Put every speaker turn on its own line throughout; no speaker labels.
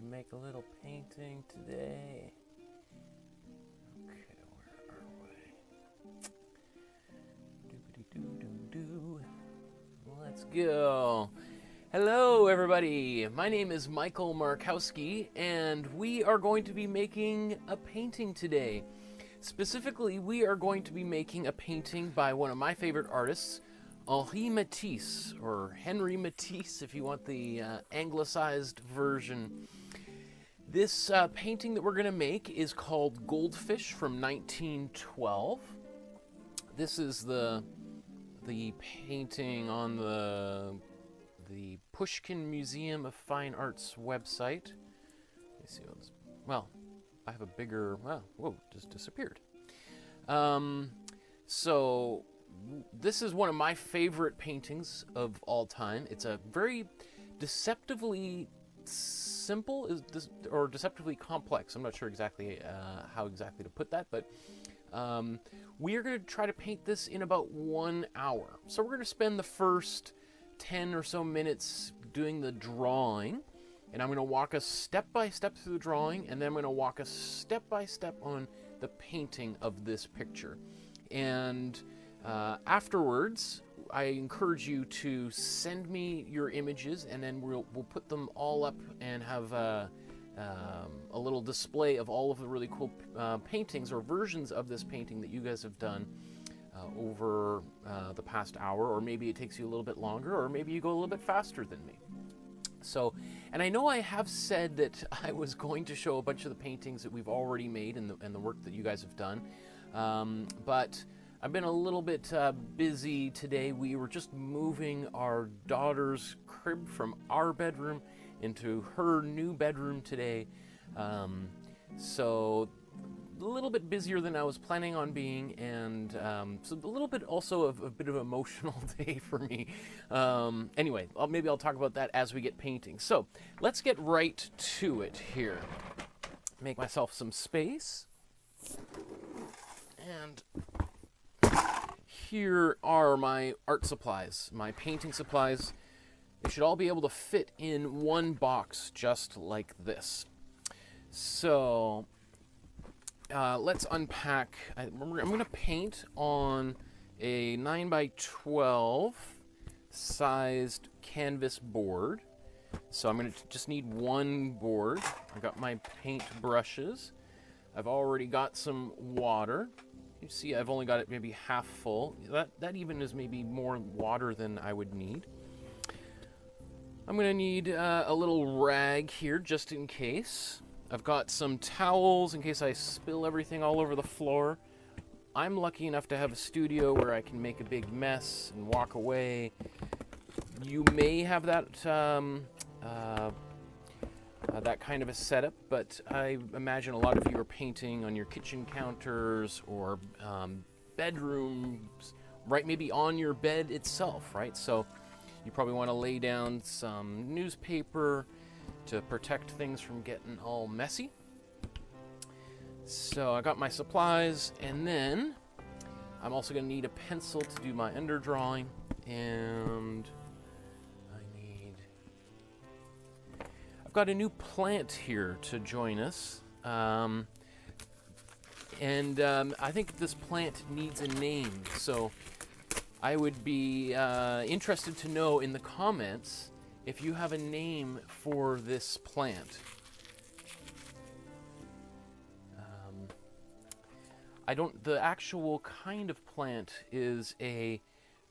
make a little painting today. Okay, where are we? Doobity-doo-doo-doo. Let's go. Hello, everybody. My name is Michael Markowsky, and we are going to be making a painting today. Specifically, we are going to be making a painting by one of my favorite artists, Henri Matisse, or Henry Matisse if you want the anglicized version. This painting that we're going to make is called Goldfish from 1912. This is the painting on the Pushkin Museum of Fine Arts website. Let me see what this, well, I have a bigger, well, whoa, just disappeared. So this is one of my favorite paintings of all time. It's a very deceptively simple, or deceptively complex. I'm not sure exactly how exactly to put that, but we are going to try to paint this in about 1 hour. So we're going to spend the first 10 or so minutes doing the drawing, and I'm going to walk us step by step through the drawing, and then I'm going to walk us step by step on the painting of this picture. And afterwards, I encourage you to send me your images, and then we'll put them all up and have a little display of all of the really cool paintings or versions of this painting that you guys have done over the past hour, or maybe it takes you a little bit longer, or maybe you go a little bit faster than me. So, and I know I have said that I was going to show a bunch of the paintings that we've already made and the work that you guys have done, but I've been a little bit busy today. We were just moving our daughter's crib from our bedroom into her new bedroom today, so a little bit busier than I was planning on being, and so a little bit also of a bit of an emotional day for me. Anyway, maybe I'll talk about that as we get painting. So let's get right to it here. Make myself some space, and here are my art supplies, my painting supplies. They should all be able to fit in one box just like this. So let's unpack. I'm going to paint on a 9x12 sized canvas board. So I'm going to just need one board. I've got my paint brushes. I've already got some water. You see I've only got it maybe half full. That even is maybe more water than I would need. I'm going to need a little rag here just in case. I've got some towels in case I spill everything all over the floor. I'm lucky enough to have a studio where I can make a big mess and walk away. You may have that that kind of a setup, but I imagine a lot of you are painting on your kitchen counters or bedrooms, right? Maybe on your bed itself, right? So you probably want to lay down some newspaper to protect things from getting all messy. So I got my supplies, and then I'm also going to need a pencil to do my underdrawing, and I've got a new plant here to join us, and I think this plant needs a name, so I would be interested to know in the comments if you have a name for this plant. The actual kind of plant is a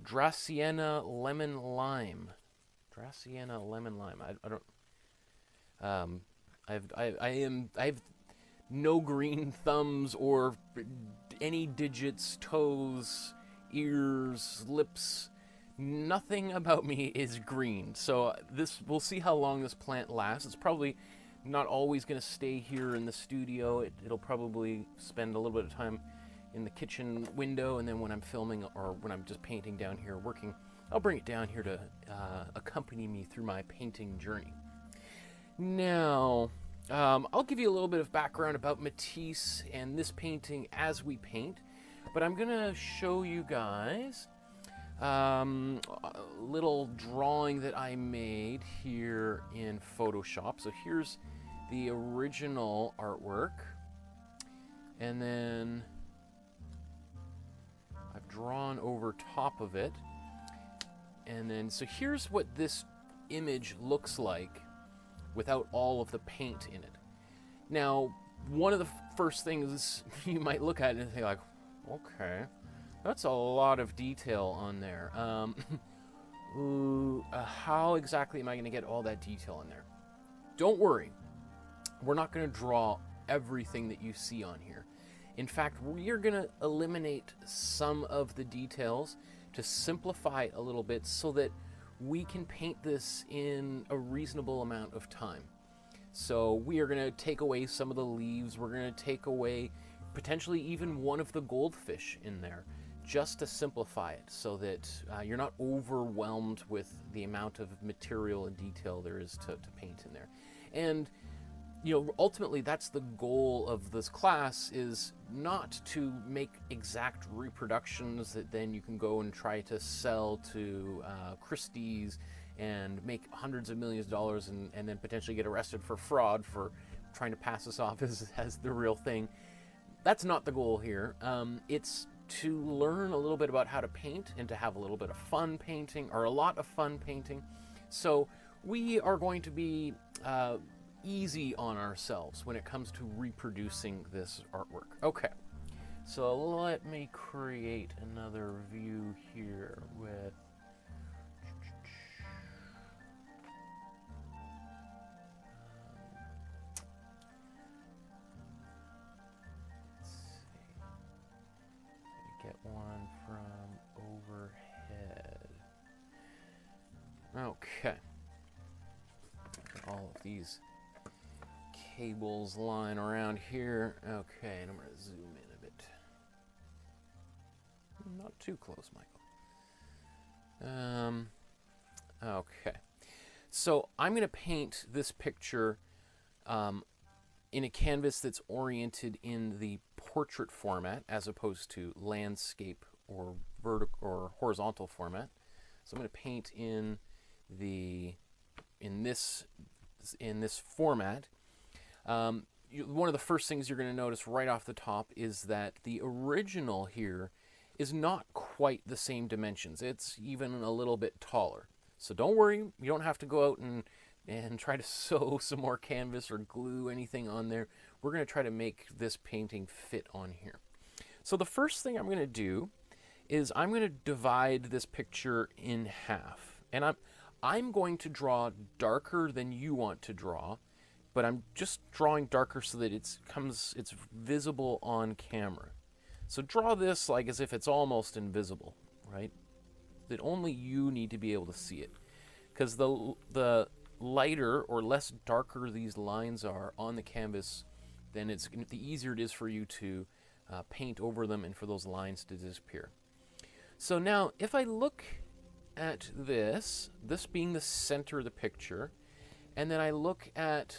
Dracaena lemon lime. Dracaena lemon lime. I have no green thumbs or any digits, toes, ears, lips. Nothing about me is green. So we'll see how long this plant lasts. It's probably not always going to stay here in the studio. It'll probably spend a little bit of time in the kitchen window, and then when I'm filming or when I'm just painting down here working, I'll bring it down here to accompany me through my painting journey. Now, I'll give you a little bit of background about Matisse and this painting as we paint, but I'm going to show you guys a little drawing that I made here in Photoshop. So here's the original artwork, and then I've drawn over top of it. And then, so here's what this image looks like without all of the paint in it. Now, one of the first things you might look at it and think like, okay, that's a lot of detail on there. How exactly am I going to get all that detail in there? Don't worry. We're not going to draw everything that you see on here. In fact, we're going to eliminate some of the details to simplify it a little bit so that we can paint this in a reasonable amount of time. So we are going to take away some of the leaves. We're going to take away potentially even one of the goldfish in there, just to simplify it so that you're not overwhelmed with the amount of material and detail there is to paint in there. And you know, ultimately that's the goal of this class, is not to make exact reproductions that then you can go and try to sell to Christie's and make hundreds of millions of dollars and then potentially get arrested for fraud for trying to pass this off as the real thing. That's not the goal here. It's to learn a little bit about how to paint and to have a little bit of fun painting, or a lot of fun painting. So we are going to be easy on ourselves when it comes to reproducing this artwork. Okay, so let me create another view here with get one from overhead. Okay. All of these cables lying around here. Okay, and I'm going to zoom in a bit. Not too close, Michael. Okay. So I'm going to paint this picture in a canvas that's oriented in the portrait format as opposed to landscape or vertical or horizontal format. So I'm going to paint in this format. One of the first things you're going to notice right off the top is that the original here is not quite the same dimensions. It's even a little bit taller. So don't worry, you don't have to go out and try to sew some more canvas or glue anything on there. We're going to try to make this painting fit on here. So the first thing I'm going to do is I'm going to divide this picture in half. And I'm going to draw darker than you want to draw, but I'm just drawing darker so that it's visible on camera. So draw this like as if it's almost invisible, right? That only you need to be able to see it. Because the lighter or less darker these lines are on the canvas, then the easier it is for you to paint over them and for those lines to disappear. So now, if I look at this being the center of the picture, and then I look at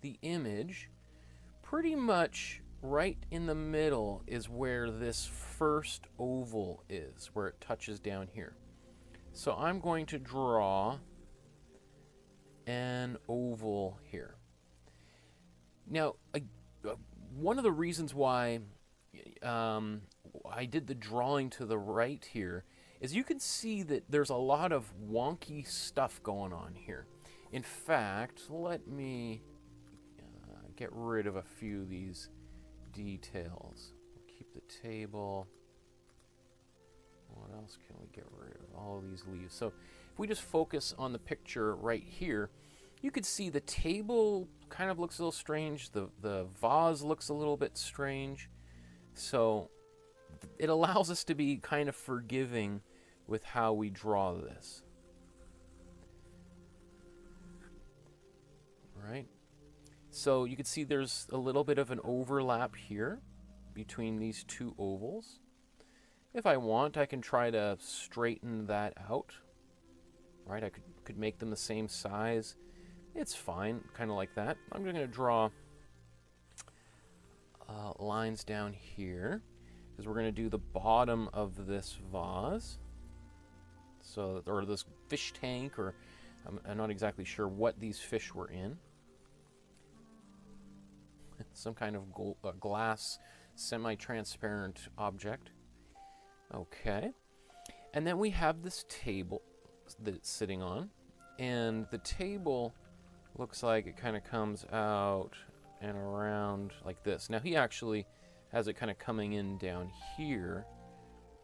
the image, pretty much right in the middle is where this first oval is, where it touches down here. So I'm going to draw an oval here. Now, one of the reasons why I did the drawing to the right here is you can see that there's a lot of wonky stuff going on here. In fact, let me get rid of a few of these details. We'll keep the table. What else can we get rid of? All of these leaves. So if we just focus on the picture right here, you could see the table kind of looks a little strange. The vase looks a little bit strange. So it allows us to be kind of forgiving with how we draw this. Right? So you can see there's a little bit of an overlap here between these two ovals. If I want, I can try to straighten that out. Right? I could make them the same size. It's fine, kind of like that. I'm going to draw lines down here because we're going to do the bottom of this vase. So, or this fish tank, or I'm not exactly sure what these fish were in. some kind of glass, semi-transparent object. Okay. And then we have this table that it's sitting on. And the table looks like it kind of comes out and around like this. Now he actually has it kind of coming in down here.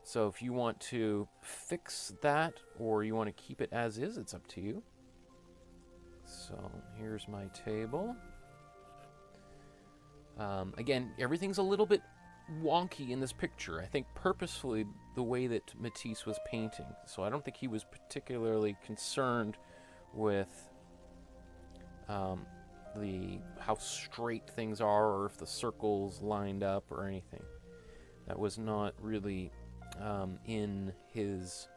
So if you want to fix that or you want to keep it as is, it's up to you. So here's my table. Again, everything's a little bit wonky in this picture. I think purposefully the way that Matisse was painting. So I don't think he was particularly concerned with how straight things are or if the circles lined up or anything. That was not really in his,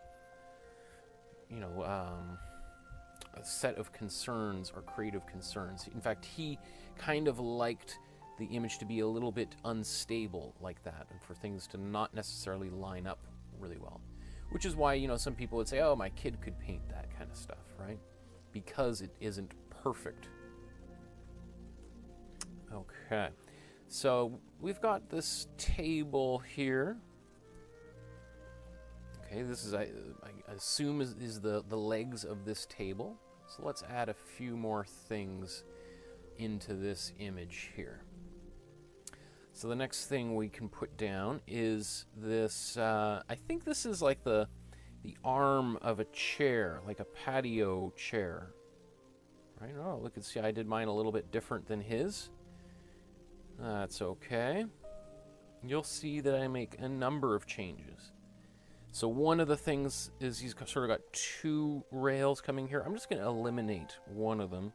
a set of concerns or creative concerns. In fact, he kind of liked the image to be a little bit unstable like that, and for things to not necessarily line up really well. Which is why, some people would say, oh, my kid could paint that kind of stuff, right? Because it isn't perfect. Okay, so we've got this table here. Okay, this is, I assume, is the legs of this table. So let's add a few more things into this image here. So the next thing we can put down is this, I think this is like the arm of a chair, like a patio chair. Right? Oh, look and see, I did mine a little bit different than his. That's okay. You'll see that I make a number of changes. So one of the things is he's sort of got two rails coming here. I'm just going to eliminate one of them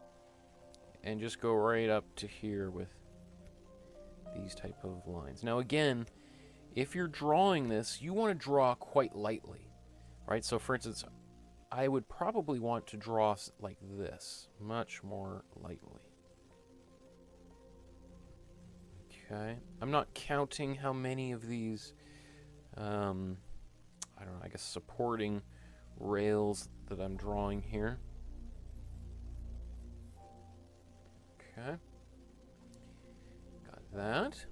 and just go right up to here with these type of lines. Now again, if you're drawing this, you want to draw quite lightly, right? So for instance, I would probably want to draw like this, much more lightly. Okay, I'm not counting how many of these, I don't know, I guess supporting rails that I'm drawing here. Okay. Got that.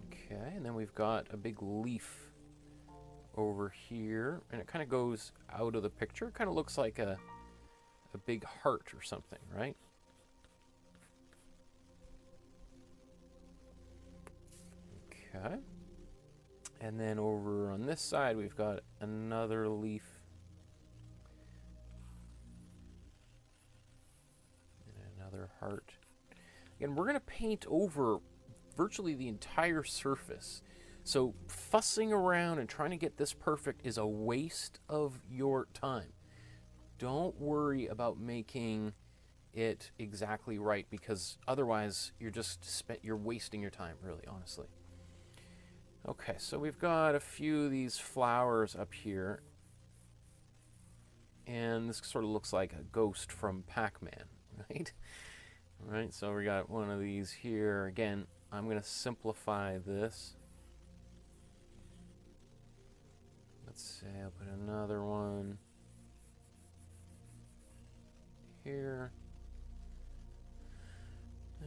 Okay, and then we've got a big leaf over here, and it kind of goes out of the picture. It kind of looks like a big heart or something, right? Okay. And then over on this side, we've got another leaf. And another heart. Again, we're going to paint over virtually the entire surface. So fussing around and trying to get this perfect is a waste of your time. Don't worry about making it exactly right, because otherwise you're wasting your time, really, honestly. Okay, so we've got a few of these flowers up here, and this sort of looks like a ghost from Pac-Man, right? All right, so we got one of these here. Again, I'm going to simplify this. Let's say I'll put another one here.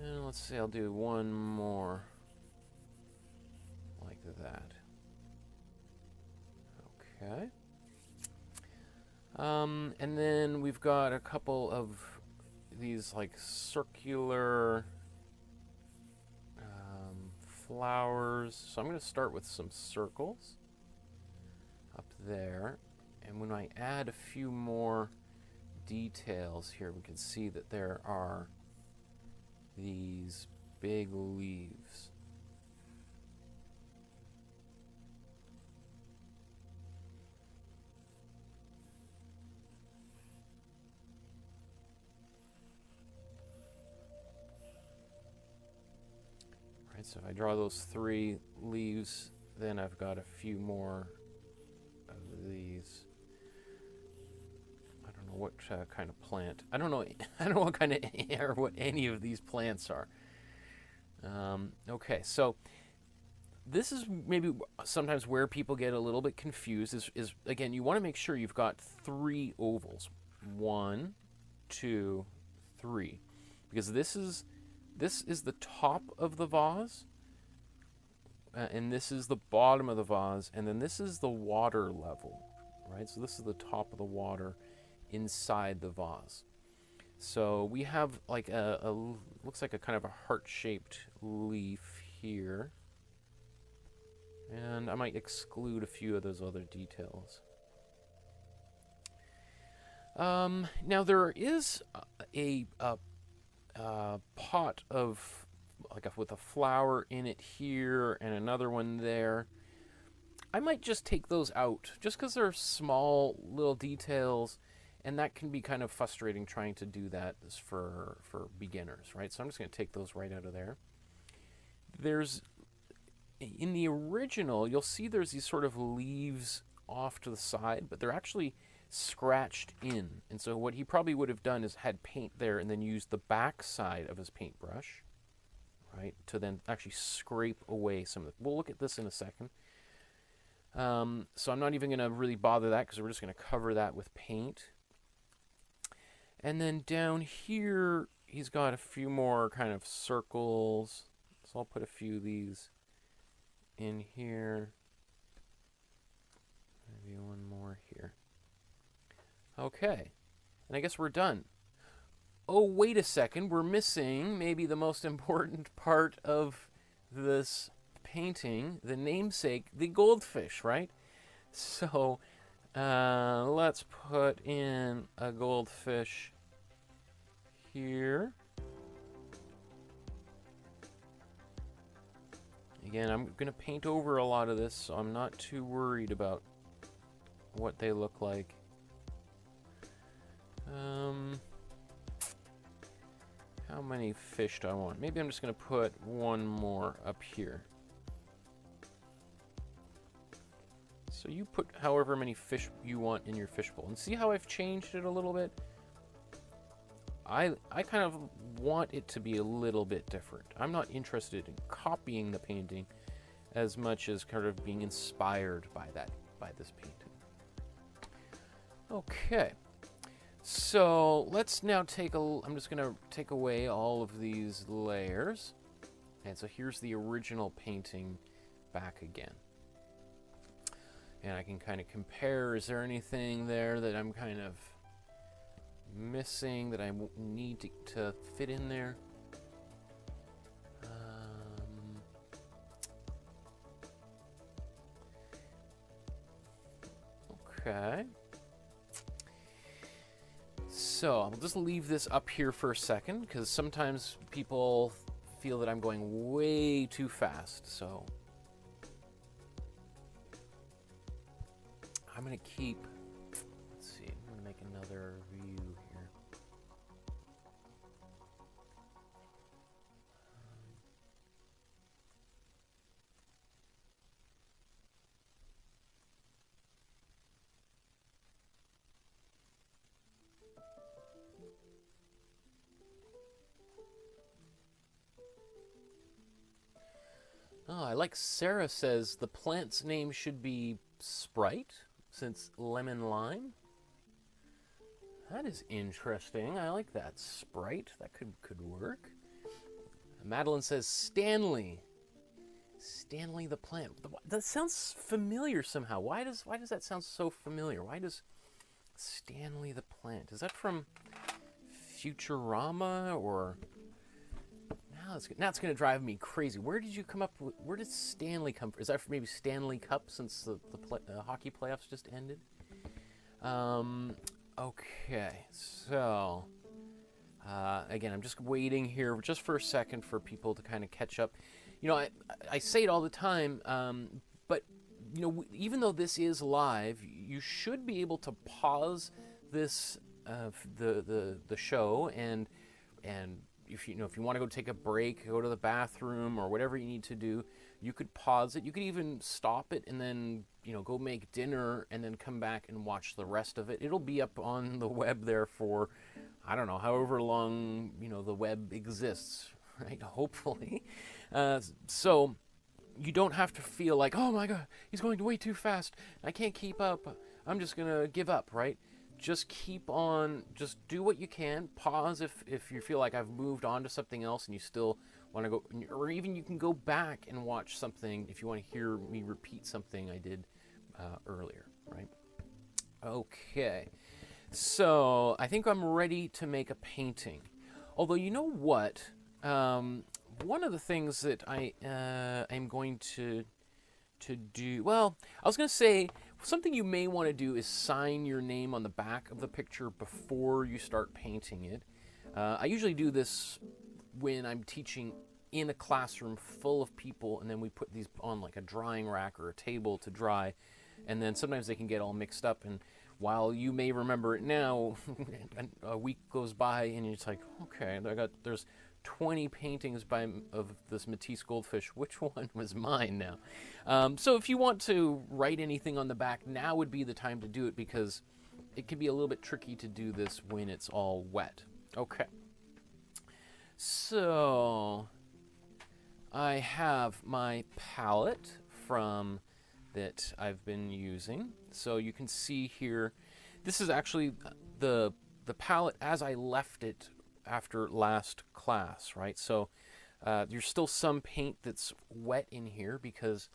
And let's say I'll do one more. Like that. Okay. And then we've got a couple of these like circular flowers. So I'm going to start with some circles up there. And when I add a few more details here, we can see that there are these big leaves. So if I draw those three leaves, then I've got a few more of these. I don't know what kind of plant. I don't know what kind of or what any of these plants are. Okay, so this is maybe sometimes where people get a little bit confused. Is again, you want to make sure you've got three ovals. 1, 2, 3, because this is This is the top of the vase, and this is the bottom of the vase, and then this is the water level, right? So this is the top of the water inside the vase. So we have like looks like a kind of a heart-shaped leaf here. And I might exclude a few of those other details. Now there is a pot of with a flower in it here and another one there. I might just take those out just because they're small little details, and that can be kind of frustrating trying to do that for beginners, right? So I'm just going to take those right out of there. In the original, you'll see there's these sort of leaves off to the side, but they're actually scratched in. And so what he probably would have done is had paint there and then used the back side of his paintbrush, right, to then actually scrape away some of it. We'll look at this in a second. So I'm not even going to really bother that because we're just going to cover that with paint. And then down here, he's got a few more kind of circles. So I'll put a few of these in here. Maybe one more here. Okay. And I guess we're done. Oh, wait a second. We're missing maybe the most important part of this painting, the namesake, the goldfish, right? So let's put in a goldfish here. Again, I'm going to paint over a lot of this, so I'm not too worried about what they look like. How many fish do I want? Maybe I'm just going to put one more up here. So you put however many fish you want in your fishbowl. And see how I've changed it a little bit? I kind of want it to be a little bit different. I'm not interested in copying the painting as much as kind of being inspired by this painting. Okay. So let's now I'm just going to take away all of these layers. And so here's the original painting back again. And I can kind of compare, is there anything there that I'm kind of missing that I need to fit in there? Okay. So I'll just leave this up here for a second because sometimes people feel that I'm going way too fast. So I'm going to keep, let's see, I'm going to make another view here. Oh, I like Sarah says the plant's name should be Sprite, since lemon lime. That is interesting. I like that. Sprite. That could work. Madeline says Stanley. Stanley the plant. That sounds familiar somehow. Why does that sound so familiar? Why does Stanley the plant? Is that from Futurama or? Now it's going to drive me crazy. Where did you come up with? Where did Stanley come from? Is that maybe Stanley Cup since the hockey playoffs just ended? Okay, so again, I'm just waiting here just for a second for people to kind of catch up. You know, I say it all the time, but you know, even though this is live, you should be able to pause this the show and if you want to go take a break, go to the bathroom or whatever you need to do, you could pause it. You could even stop it and then, go make dinner and then come back and watch the rest of it. It'll be up on the web there for, I don't know, however long, the web exists, right? Hopefully. So you don't have to feel like, oh my God, he's going way too fast. I can't keep up. I'm just going to give up, right? just keep on, just do what you can. Pause if you feel like I've moved on to something else and you still want to go, or even you can go back and watch something if you want to hear me repeat something I did earlier, right? Okay, so I think I'm ready to make a painting. Although, you know what? One of the things that I'm going to do, well, I was going to say, something you may want to do is sign your name on the back of the picture before you start painting it. I usually do this when I'm teaching in a classroom full of people, and then we put these on like a drying rack or a table to dry, and then sometimes they can get all mixed up, and while you may remember it now, a week goes by and it's like, okay, there's 20 paintings of this Matisse Goldfish. Which one was mine now? So if you want to write anything on the back, now would be the time to do it, because it can be a little bit tricky to do this when it's all wet. Okay. So I have my palette that I've been using. So you can see here, this is actually the palette as I left it after last class, right? So there's still some paint that's wet in here because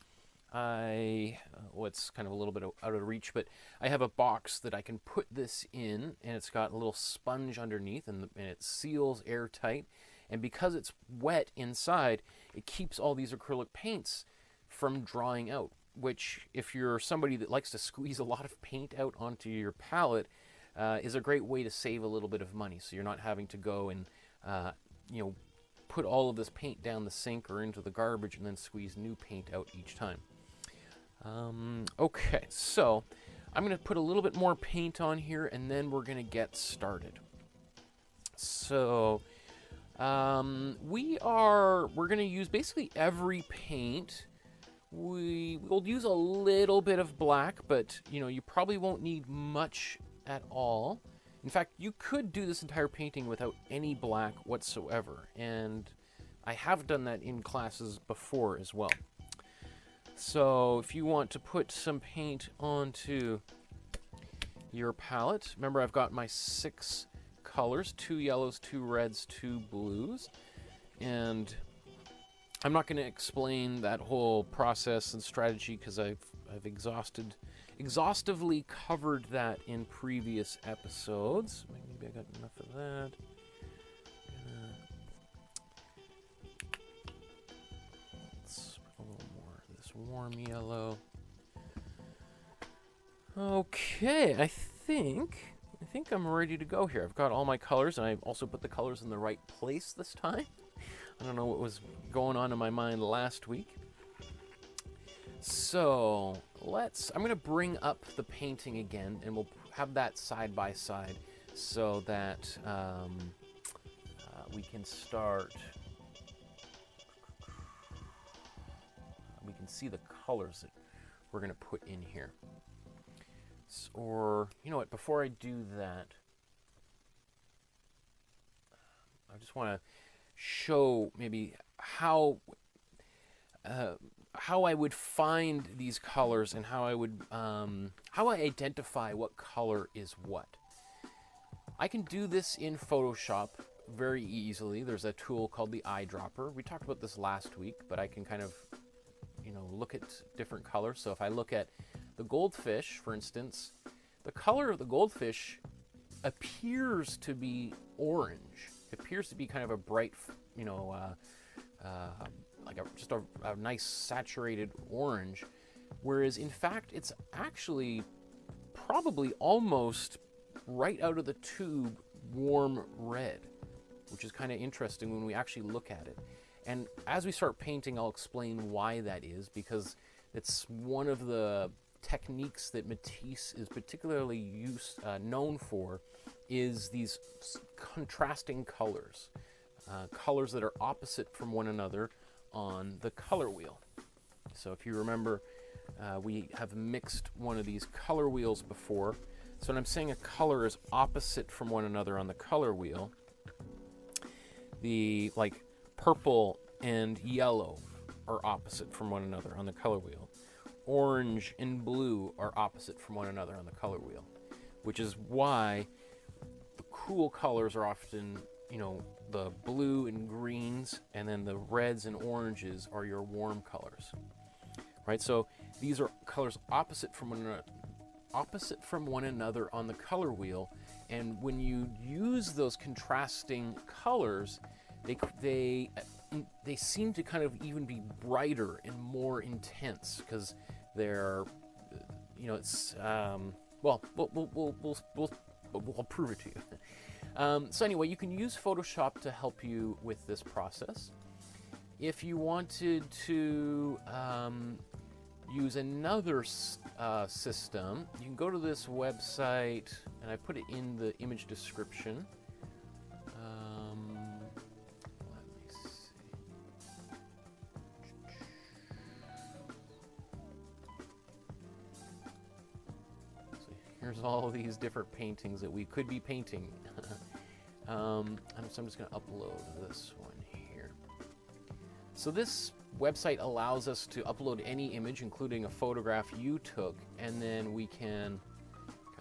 it's kind of a little bit out of reach, but I have a box that I can put this in, and it's got a little sponge underneath, and it seals airtight. And because it's wet inside, it keeps all these acrylic paints from drying out, which, if you're somebody that likes to squeeze a lot of paint out onto your palette, is a great way to save a little bit of money. So you're not having to go and put all of this paint down the sink or into the garbage and then squeeze new paint out each time. Okay, so I'm going to put a little bit more paint on here, and then we're going to get started. So we're going to use basically every paint. We'll use a little bit of black, but you probably won't need much at all. In fact, you could do this entire painting without any black whatsoever, and I have done that in classes before as well. So if you want to put some paint onto your palette, remember I've got my 6 colors, 2 yellows, 2 reds, 2 blues, and I'm not going to explain that whole process and strategy because I've exhaustively covered that in previous episodes. Maybe I got enough of that. Let's put a little more of this warm yellow. Okay, I think I'm ready to go here. I've got all my colors, and I've also put the colors in the right place this time. I don't know what was going on in my mind last week. So I'm going to bring up the painting again, and we'll have that side by side so that we can start. We can see the colors that we're going to put in here. Or, you know what, before I do that, I just want to show maybe how I would find these colors, and how I identify what color is what. I can do this in Photoshop very easily. There's a tool called the eyedropper. We talked about this last week, but I can kind of look at different colors. So if I look at the goldfish, for instance, the color of the goldfish appears to be orange. It appears to be kind of a bright, like just a nice saturated orange, whereas in fact it's actually probably almost right out of the tube warm red, which is kind of interesting when we actually look at it. And as we start painting, I'll explain why that is, because it's one of the techniques that Matisse is particularly known for, is these contrasting colors, colors that are opposite from one another on the color wheel. So if you remember, we have mixed one of these color wheels before. So when I'm saying a color is opposite from one another on the color wheel, like purple and yellow are opposite from one another on the color wheel. Orange and blue are opposite from one another on the color wheel. which is why the cool colors are often, you know, the blue and greens, and then the reds and oranges are your warm colors, right? So these are colors opposite from one another on the color wheel, and when you use those contrasting colors, they seem to kind of even be brighter and more intense because they're, you know, it's well, I'll prove it to you. So anyway, you can use Photoshop to help you with this process. If you wanted to use another system, you can go to this website, and I put it in the image description. Let me see. So here's all these different paintings that we could be painting. So I'm just going to upload this one here. So this website allows us to upload any image, including a photograph you took, and then we can,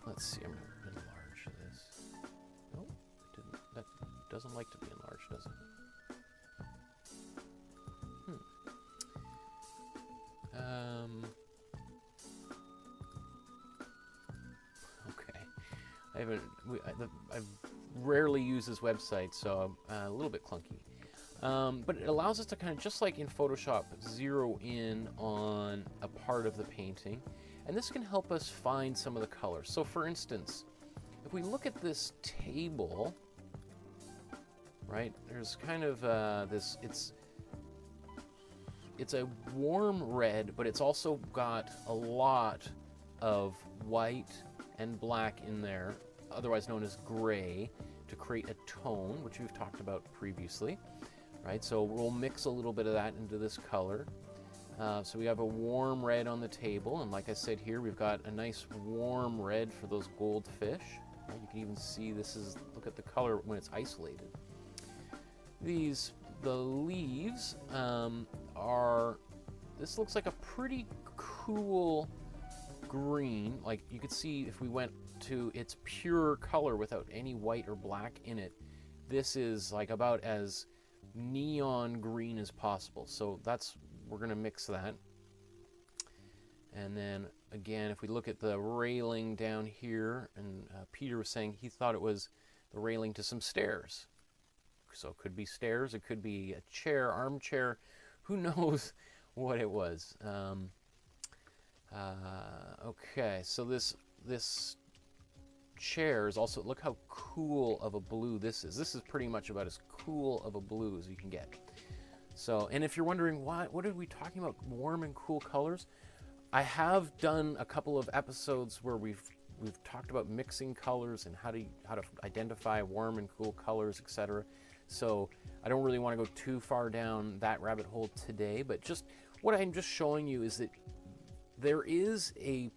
let's see, I'm going to enlarge this. Oh, it didn't, that doesn't like to be enlarged, does it? Okay. I've rarely used this website, so I'm a little bit clunky. But it allows us to kind of, just like in Photoshop, zero in on a part of the painting. And this can help us find some of the colors. So for instance, if we look at this table, right, there's kind of this, it's a warm red, but it's also got a lot of white and black in there, otherwise known as gray, to create a tone, which we've talked about previously. Right, so we'll mix a little bit of that into this color. So we have a warm red on the table, and like I said here, we've got a nice warm red for those goldfish. Right, you can even see this is, look at the color when it's isolated. The leaves this looks like a pretty cool green. Like you could see if we went to its pure color without any white or black in it, this is like about as neon green as possible. So we're going to mix that. And then again, if we look at the railing down here, and Peter was saying he thought it was the railing to some stairs. So it could be stairs, it could be a chair, armchair, who knows what it was. Okay, so this chair is also, look how cool of a blue this is. This is pretty much about as cool of a blue as you can get. So, and if you're wondering what are we talking about, warm and cool colors, I have done a couple of episodes where we've talked about mixing colors and how to identify warm and cool colors, etc. So I don't really want to go too far down that rabbit hole today, but just what I'm just showing you is that there is a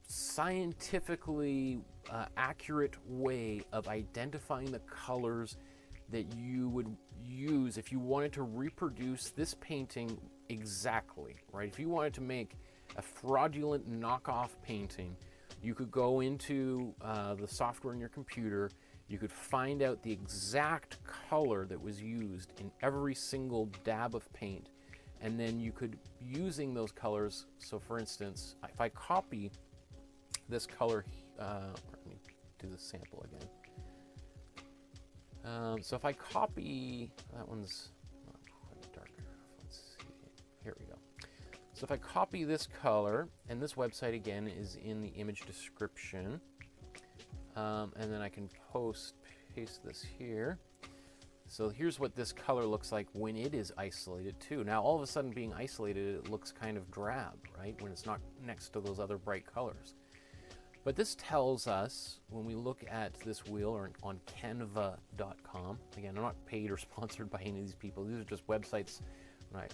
scientifically accurate way of identifying the colors that you would use if you wanted to reproduce this painting exactly, right? If you wanted to make a fraudulent knockoff painting, you could go into the software in your computer, you could find out the exact color that was used in every single dab of paint, and then you could, using those colors, so for instance, if I copy this color, let me do the sample again. So if I copy, that one's quite darker. Let's see, here we go. So if I copy this color, and this website again is in the image description, and then I can paste this here. So here's what this color looks like when it is isolated too. Now all of a sudden being isolated, it looks kind of drab, right? When it's not next to those other bright colors. But this tells us, when we look at this wheel or on canva.com, again, I'm not paid or sponsored by any of these people. These are just websites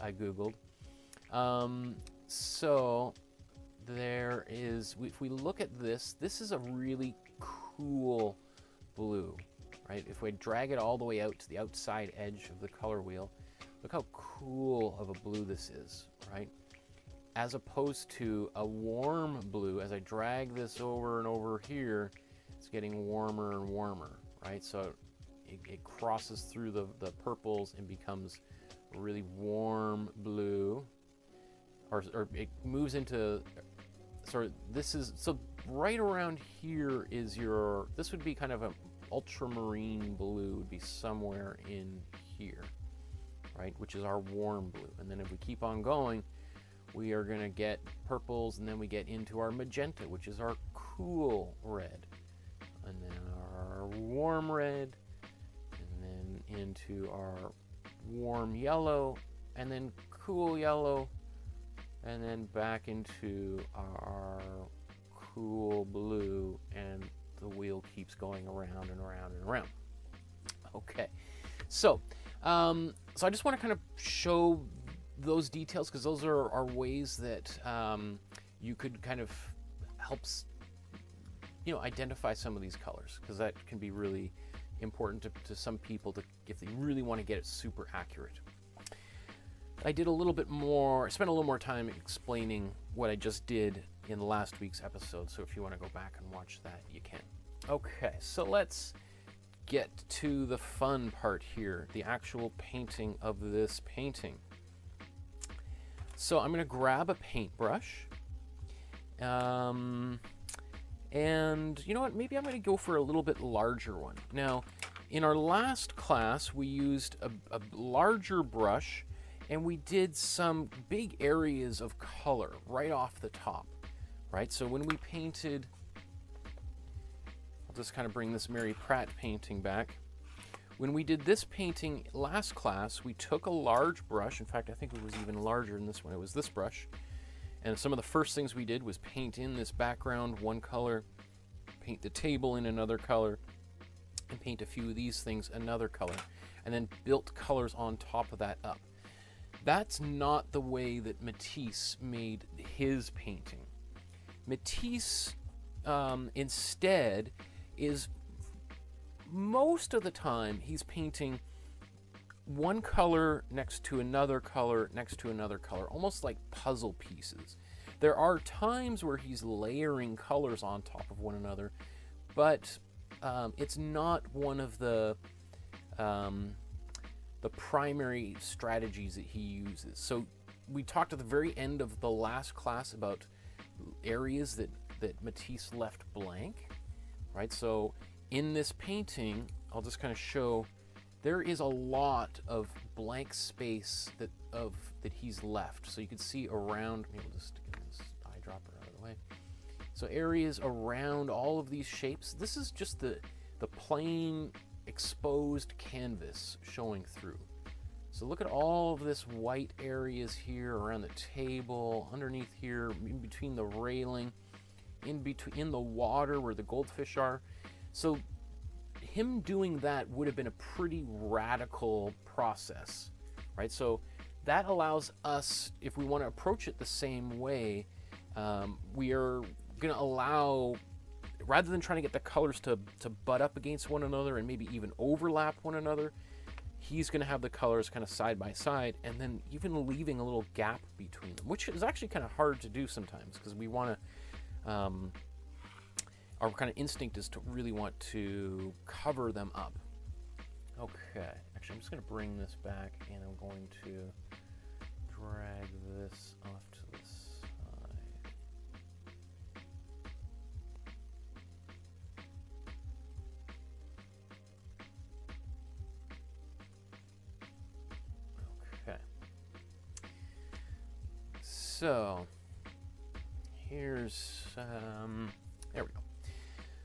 I Googled. So there is, if we look at this, this is a really cool blue, right? If we drag it all the way out to the outside edge of the color wheel, look how cool of a blue this is, right? as opposed to a warm blue. As I drag this over and over here, it's getting warmer and warmer, right? So it crosses through the purples and becomes a really warm blue, or it moves into, so right around here is this would be kind of a ultramarine blue, would be somewhere in here, right? Which is our warm blue. And then if we keep on going, we are going to get purples, and then we get into our magenta, which is our cool red, and then our warm red, and then into our warm yellow, and then cool yellow, and then back into our cool blue, and the wheel keeps going around and around and around. Okay, so so I just want to kind of show those details, because those are ways that you could kind of help identify some of these colors, because that can be really important to some people if they really want to get it super accurate. I did spent a little more time explaining what I just did in last week's episode, so if you want to go back and watch that, you can. Okay, so let's get to the fun part here, the actual painting of this painting. So I'm going to grab a paintbrush, and you know what, maybe I'm going to go for a little bit larger one. Now, in our last class, we used a larger brush, and we did some big areas of color right off the top, right? So when we painted, I'll just kind of bring this Mary Pratt painting back. When we did this painting last class, we took a large brush. In fact, I think it was even larger than this one. It was this brush. And some of the first things we did was paint in this background one color, paint the table in another color, and paint a few of these things another color, and then built colors on top of that up. That's not the way that Matisse made his painting. Matisse instead is, most of the time, he's painting one color next to another color next to another color, almost like puzzle pieces. There are times where he's layering colors on top of one another, but it's not one of the primary strategies that he uses. So we talked at the very end of the last class about areas that Matisse left blank, right? So in this painting, I'll just kind of show, there is a lot of blank space that he's left. So you can see around, maybe we'll just get this eyedropper out of the way. So areas around all of these shapes, this is just the plain exposed canvas showing through. So look at all of this white areas here around the table, underneath here, in between the railing, in the water where the goldfish are. So him doing that would have been a pretty radical process, right? So that allows us, if we want to approach it the same way, we are going to allow, rather than trying to get the colors to butt up against one another and maybe even overlap one another, he's going to have the colors kind of side by side, and then even leaving a little gap between them, which is actually kind of hard to do sometimes, because we want to, our kind of instinct is to really want to cover them up. Okay, actually I'm just going to bring this back, and I'm going to drag this off to the side. Okay. So here's, there we go.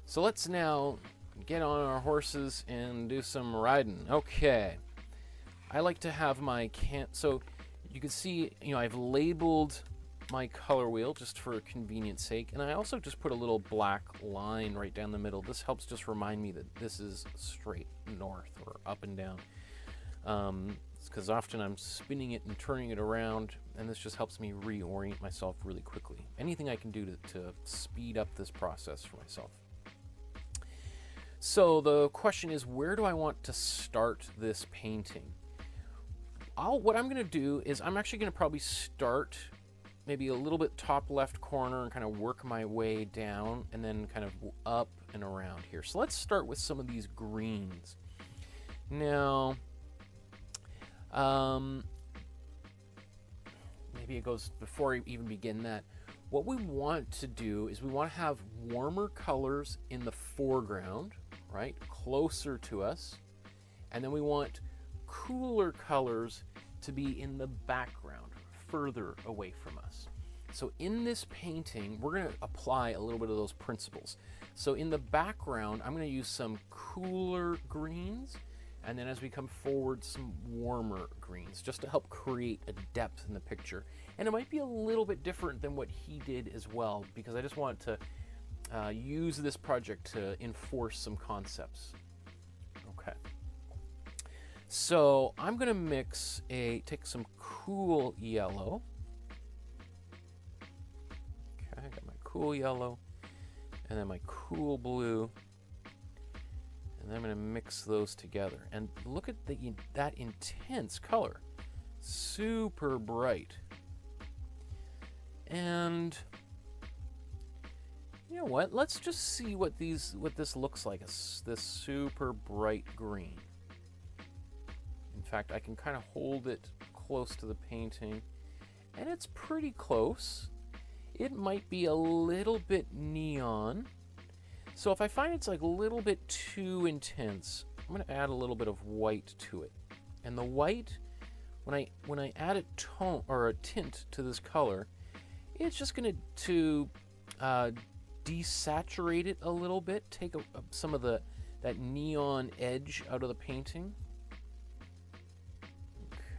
So let's now get on our horses and do some riding. Okay. I like to have my so you can see, I've labeled my color wheel just for convenience sake, and I also just put a little black line right down the middle. This helps just remind me that this is straight north or up and down. Because often I'm spinning it and turning it around, and this just helps me reorient myself really quickly. Anything I can do to speed up this process for myself. So the question is, where do I want to start this painting? What I'm going to do is I'm actually going to probably start maybe a little bit top left corner and kind of work my way down and then kind of up and around here. So let's start with some of these greens. Now, maybe it goes before I even begin that. What we want to do is we want to have warmer colors in the foreground, right, closer to us, and then we want cooler colors to be in the background, further away from us. So in this painting, we're going to apply a little bit of those principles. So in the background, I'm going to use some cooler greens, and then as we come forward, some warmer greens, just to help create a depth in the picture. And it might be a little bit different than what he did as well, because I just want to use this project to enforce some concepts. Okay. So I'm going to take some cool yellow. Okay, I got my cool yellow, and then my cool blue. And then I'm going to mix those together. And look at that intense color. Super bright. And you know what? Let's just see what this looks like. This super bright green. In fact, I can kind of hold it close to the painting. And it's pretty close. It might be a little bit neon. So if I find it's like a little bit too intense, I'm going to add a little bit of white to it. And the white, when I add a tone or a tint to this color, it's just going to desaturate it a little bit, take some of that neon edge out of the painting.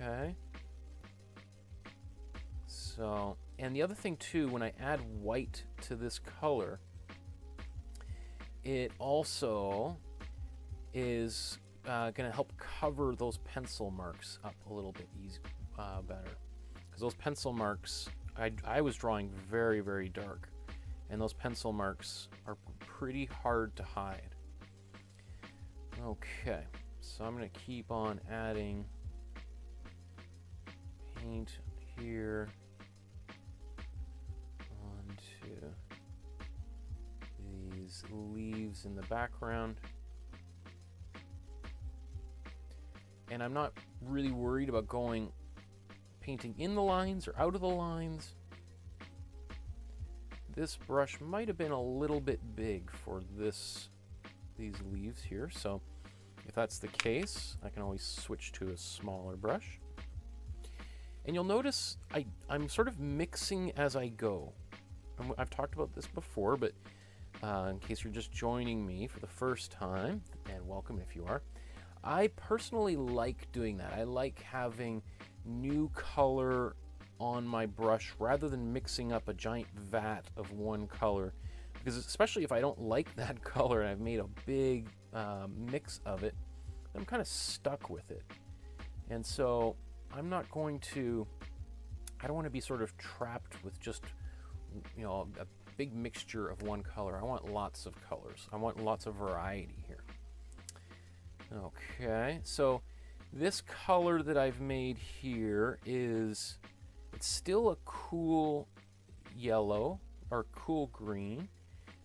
Okay. So, and the other thing too, when I add white to this color, it also is going to help cover those pencil marks up a little bit better. Because those pencil marks, I was drawing very, very dark. And those pencil marks are pretty hard to hide. Okay, so I'm going to keep on adding paint here onto these leaves in the background. And I'm not really worried about painting in the lines or out of the lines. This brush might have been a little bit big for these leaves here, so if that's the case, I can always switch to a smaller brush. And you'll notice I'm sort of mixing as I go. I've talked about this before, but in case you're just joining me for the first time, and welcome if you are, I personally like doing that. I like having new color on my brush rather than mixing up a giant vat of one color, because especially if I don't like that color and I've made a big mix of it, I'm kind of stuck with it. And so I don't want to be sort of trapped with just, you know, a big mixture of one color. I want lots of colors. I want lots of variety here. Okay, so this color that I've made here it's still a cool yellow or cool green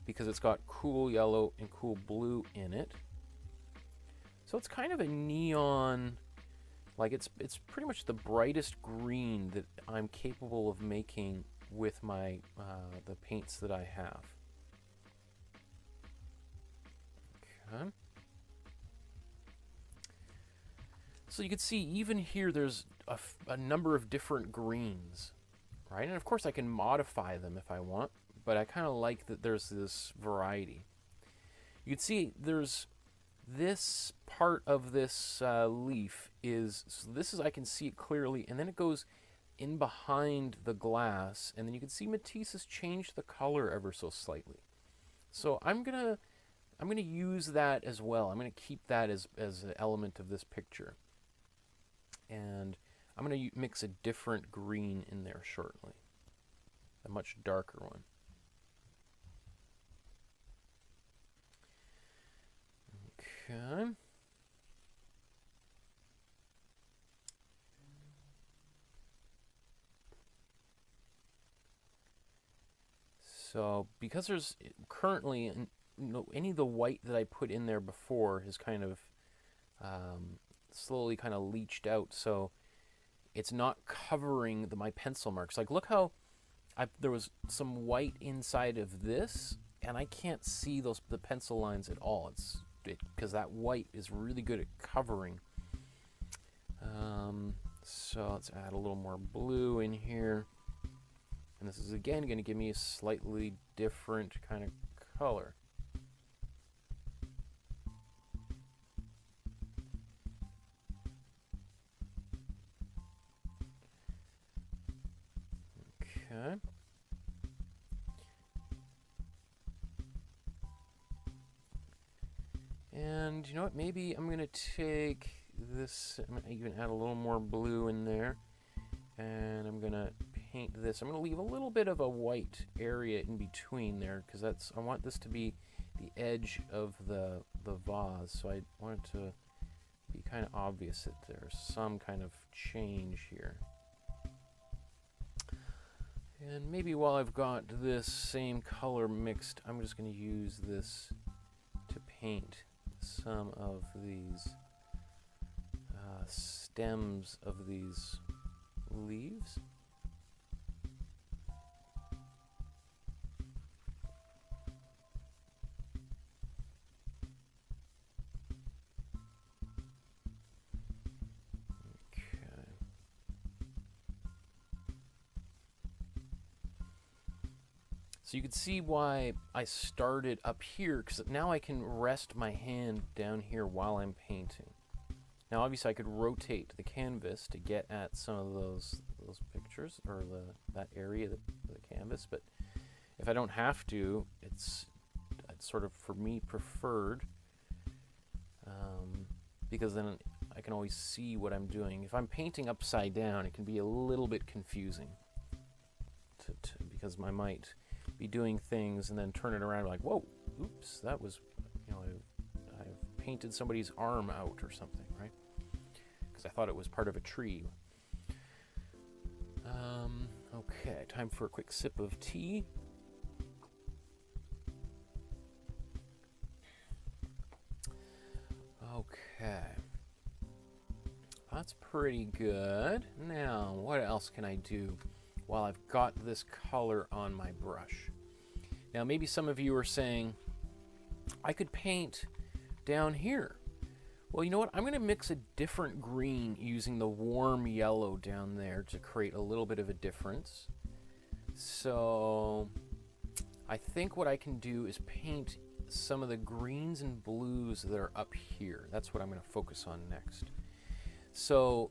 because it's got cool yellow and cool blue in it. So it's kind of a neon, like it's pretty much the brightest green that I'm capable of making with my the paints that I have. Okay. So you can see even here there's a number of different greens, right? And of course I can modify them if I want, but I kind of like that there's this variety. You can see there's this part of this leaf I can see it clearly, and then it goes in behind the glass, and then you can see Matisse has changed the color ever so slightly. So I'm gonna use that as well. I'm gonna keep that as an element of this picture. And I'm going to mix a different green in there shortly, a much darker one. Okay. So because there's currently any of the white that I put in there before has kind of slowly kind of leached out, so it's not covering my pencil marks. Like, look how there was some white inside of this, and I can't see the pencil lines at all. It's because that white is really good at covering. So let's add a little more blue in here, and this is again going to give me a slightly different kind of color. Okay. And you know what? Maybe I'm going to take this, I'm going to even add a little more blue in there. And I'm going to paint this. I'm going to leave a little bit of a white area in between there, because I want this to be the edge of the vase. So I want it to be kind of obvious that there's some kind of change here. And maybe while I've got this same color mixed, I'm just going to use this to paint some of these stems of these leaves. So you can see why I started up here, because now I can rest my hand down here while I'm painting. Now obviously I could rotate the canvas to get at some of those pictures, or that area of the canvas, but if I don't have to, it's sort of, for me, preferred, because then I can always see what I'm doing. If I'm painting upside down, it can be a little bit confusing, because I might be doing things and then turn it around like, whoa, oops, that was, you know, I've painted somebody's arm out or something, right? Because I thought it was part of a tree. Okay, time for a quick sip of tea. Okay, that's pretty good. Now, what else can I do while I've got this color on my brush? Now, maybe some of you are saying, I could paint down here. Well, you know what? I'm going to mix a different green using the warm yellow down there to create a little bit of a difference. So I think what I can do is paint some of the greens and blues that are up here. That's what I'm going to focus on next. So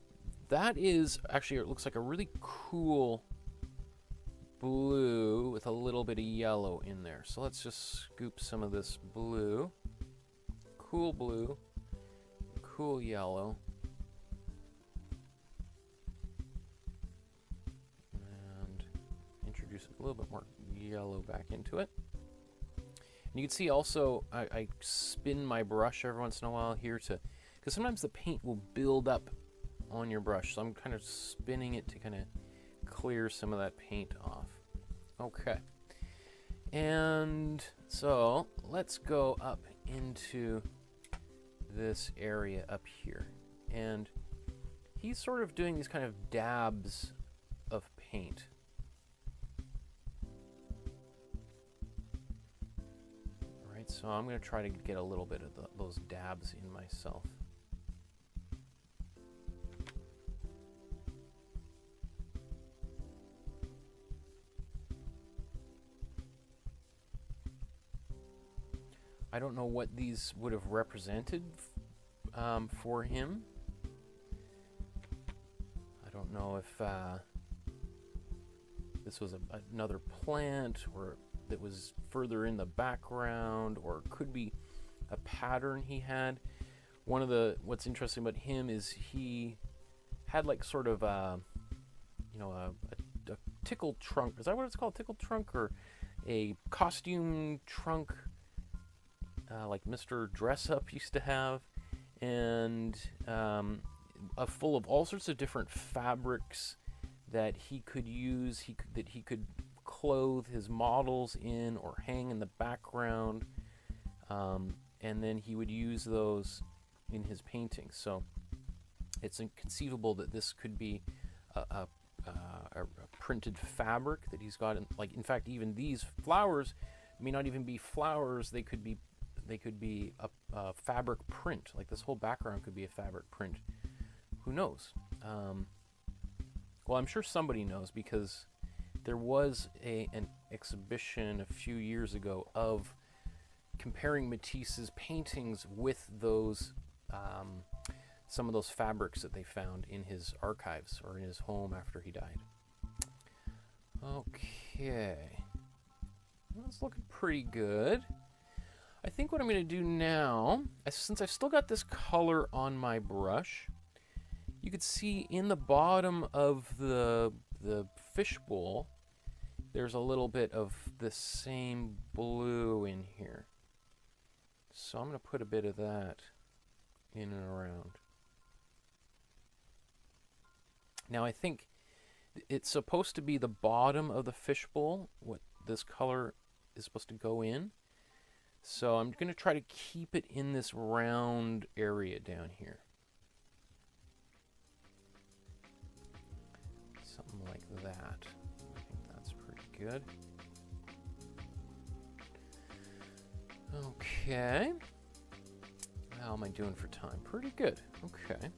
that is actually, it looks like a really cool blue with a little bit of yellow in there. So let's just scoop some of this blue, cool yellow, and introduce a little bit more yellow back into it. And you can see also I spin my brush every once in a while here because sometimes the paint will build up on your brush, so I'm kind of spinning it to kind of clear some of that paint off. Okay, and so let's go up into this area up here, and he's sort of doing these kind of dabs of paint. All right, so I'm going to try to get a little bit of those dabs in myself. I don't know what these would have represented for him. I don't know if this was another plant, or that was further in the background, or it could be a pattern he had. What's interesting about him is he had like sort of a tickle trunk. Is that what it's called? Tickle trunk, or a costume trunk? Like Mr. Dress Up used to have, and full of all sorts of different fabrics that he could use, that he could clothe his models in or hang in the background, and then he would use those in his paintings. So it's inconceivable that this could be a printed fabric that he's got. In fact, even these flowers may not even be flowers. They could be a fabric print. Like this whole background could be a fabric print. Who knows? Well, I'm sure somebody knows, because there was an exhibition a few years ago of comparing Matisse's paintings with those some of those fabrics that they found in his archives or in his home after he died. Okay, that's looking pretty good. I think what I'm going to do now, since I've still got this color on my brush, you could see in the bottom of the fishbowl, there's a little bit of the same blue in here. So I'm going to put a bit of that in and around. Now I think it's supposed to be the bottom of the fishbowl, what this color is supposed to go in. So I'm going to try to keep it in this round area down here. Something like that. I think that's pretty good. Okay. How am I doing for time? Pretty good. Okay.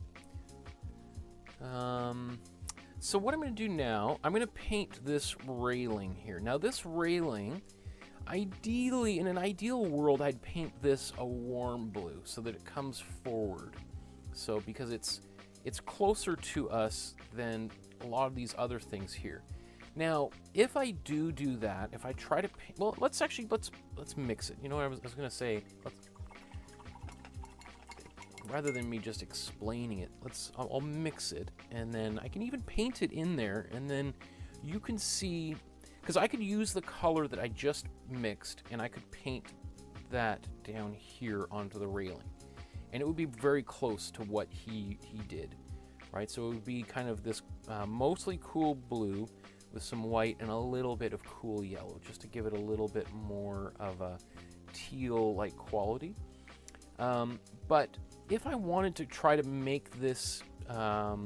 So what I'm going to do now, I'm going to paint this railing here. Now this railing, ideally, in an ideal world, I'd paint this a warm blue so that it comes forward. So because it's closer to us than a lot of these other things here. Now, if I do that, if I try to paint, well, let's mix it. You know what I was going to say? Rather than me just explaining it, I'll mix it, and then I can even paint it in there, and then you can see, because I could use the color that I just mixed, and I could paint that down here onto the railing, and it would be very close to what he did, right? So it would be kind of this mostly cool blue with some white and a little bit of cool yellow, just to give it a little bit more of a teal-like quality. But if I wanted to try to make this that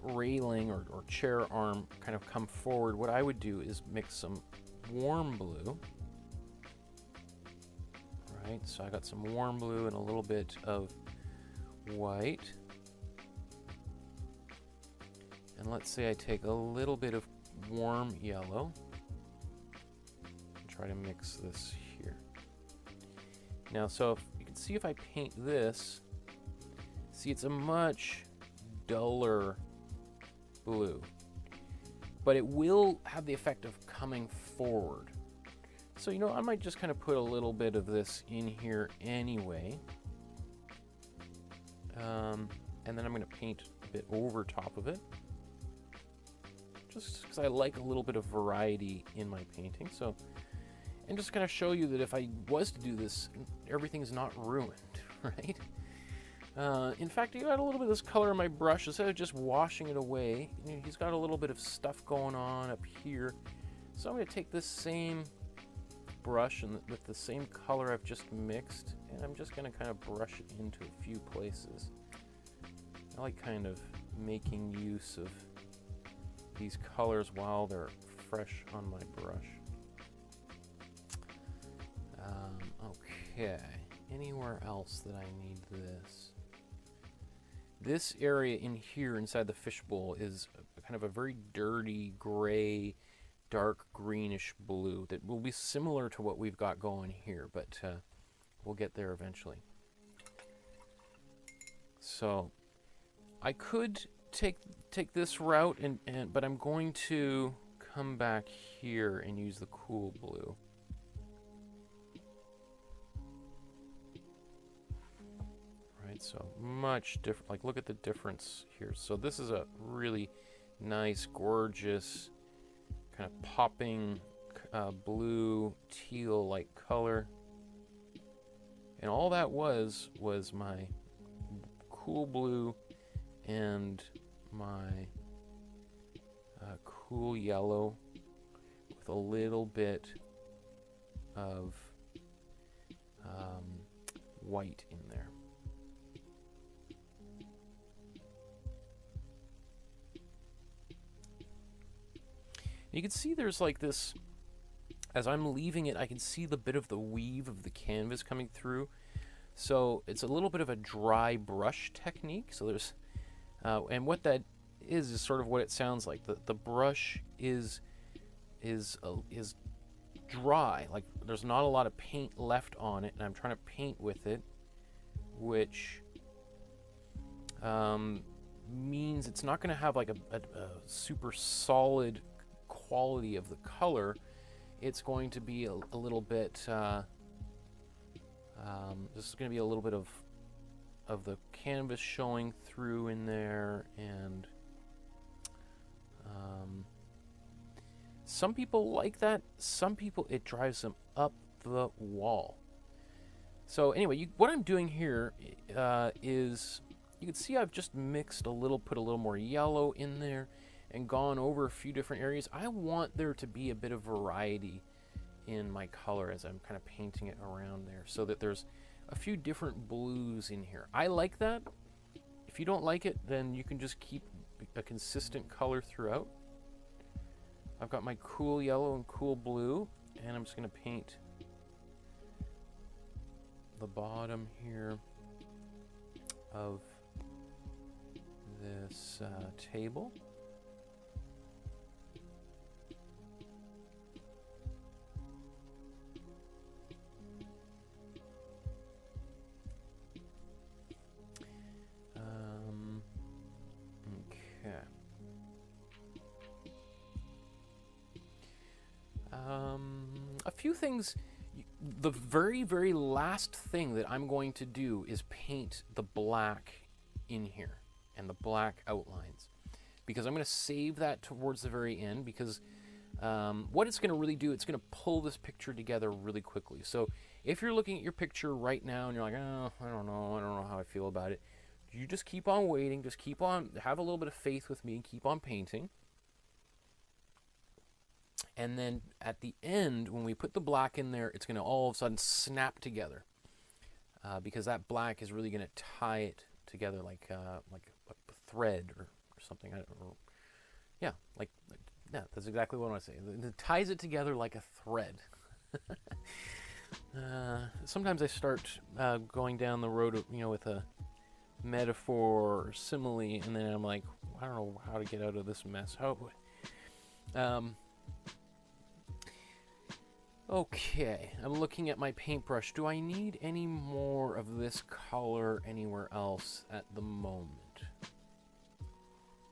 railing or chair arm kind of come forward, what I would do is mix some warm blue. Right, so I got some warm blue and a little bit of white. And let's say I take a little bit of warm yellow and try to mix this here. Now, so if you can see, if I paint this, see, it's a much duller blue, but it will have the effect of coming forward. So, you know, I might just kind of put a little bit of this in here anyway. And then I'm going to paint a bit over top of it, just because I like a little bit of variety in my painting. So, and just kind of show you that if I was to do this, everything's not ruined, right? In fact, you got a little bit of this color in my brush. Instead of just washing it away, you know, he's got a little bit of stuff going on up here. So I'm going to take this same brush and with the same color I've just mixed, and I'm just going to kind of brush it into a few places. I like kind of making use of these colors while they're fresh on my brush. Okay, anywhere else that I need this? This area in here inside the fishbowl is kind of a very dirty gray, dark greenish blue that will be similar to what we've got going here, but we'll get there eventually. So I could take this route, but I'm going to come back here and use the cool blue. Right, so much different. Like, look at the difference here. So this is a really nice, gorgeous, kind of popping blue, teal-like color. And all that was my cool blue and my cool yellow with a little bit of white in there. You can see there's like this, as I'm leaving it, I can see the bit of the weave of the canvas coming through. So it's a little bit of a dry brush technique. So there's, and what that is sort of what it sounds like. The brush is dry, like there's not a lot of paint left on it, and I'm trying to paint with it, which means it's not going to have like a super solid quality of the color. It's going to be a little bit this is going to be a little bit of the canvas showing through in there, and some people like that. Some people, it drives them up the wall. So anyway, what I'm doing here is, you can see I've just mixed a little, put a little more yellow in there, and gone over a few different areas. I want there to be a bit of variety in my color as I'm kind of painting it around there, so that there's a few different blues in here. I like that. If you don't like it, then you can just keep a consistent color throughout. I've got my cool yellow and cool blue, and I'm just going to paint the bottom here of this table. A few things. The very, very last thing that I'm going to do is paint the black in here and the black outlines, because I'm going to save that towards the very end, because what it's going to really do, it's going to pull this picture together really quickly. So if you're looking at your picture right now and you're like, oh, I don't know how I feel about it, you just keep on waiting, just keep on, have a little bit of faith with me and keep on painting. And then at the end, when we put the black in there, it's going to all of a sudden snap together, because that black is really going to tie it together like a thread or something. Yeah, that's exactly what I want to say. It ties it together like a thread. Sometimes I start going down the road of, with a metaphor or simile, and then I'm like, I don't know how to get out of this mess. Okay, I'm looking at my paintbrush. Do I need any more of this color anywhere else at the moment?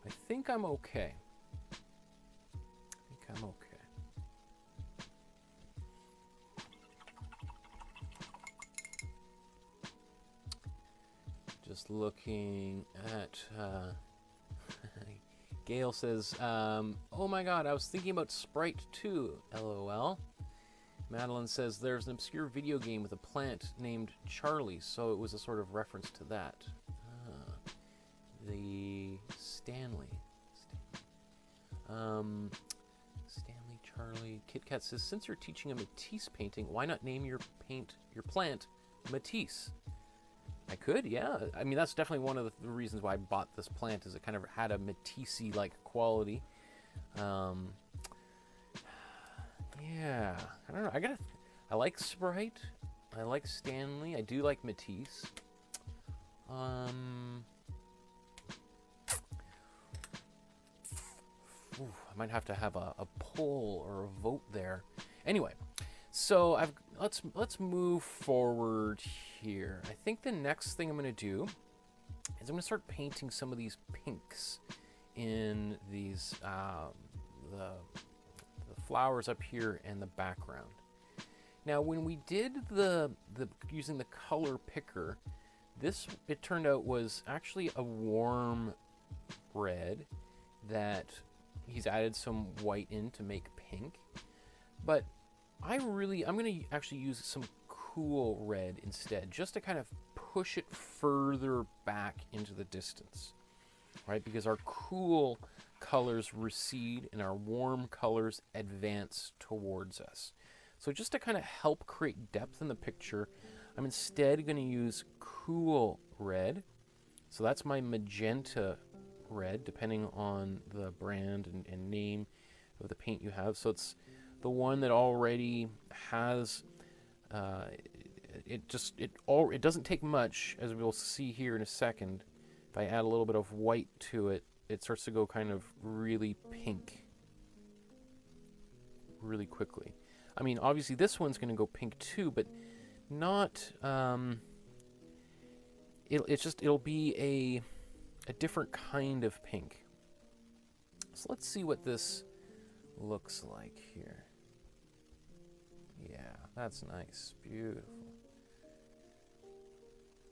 I think I'm okay. Just looking at... Gail says, oh my god, I was thinking about Sprite too, LOL. Madeline says there's an obscure video game with a plant named Charlie, so it was a sort of reference to that. The Stanley. Stanley Charlie. Kit Kat says, since you're teaching a Matisse painting, why not name your plant Matisse? I could, yeah. I mean, that's definitely one of the reasons why I bought this plant, is it kind of had a Matisse-like quality. Yeah, I don't know. I like Sprite. I like Stanley. I do like Matisse. I might have to have a poll or a vote there. Anyway, so let's move forward here. I think the next thing I'm going to do is I'm going to start painting some of these pinks in these the flowers up here and the background. Now, when we did the using the color picker, this, it turned out, was actually a warm red that he's added some white in to make pink. But I'm going to actually use some cool red instead, just to kind of push it further back into the distance. right? Because our cool colors recede and our warm colors advance towards us. So just to kind of help create depth in the picture, I'm instead going to use cool red. So that's my magenta red, depending on the brand and name of the paint you have. So it's the one that already has, it doesn't take much, as we'll see here in a second. If I add a little bit of white to it, it starts to go kind of really pink really quickly. I mean, obviously this one's going to go pink too, but not, it'll be a different kind of pink. So let's see what this looks like here. Yeah, that's nice. Beautiful.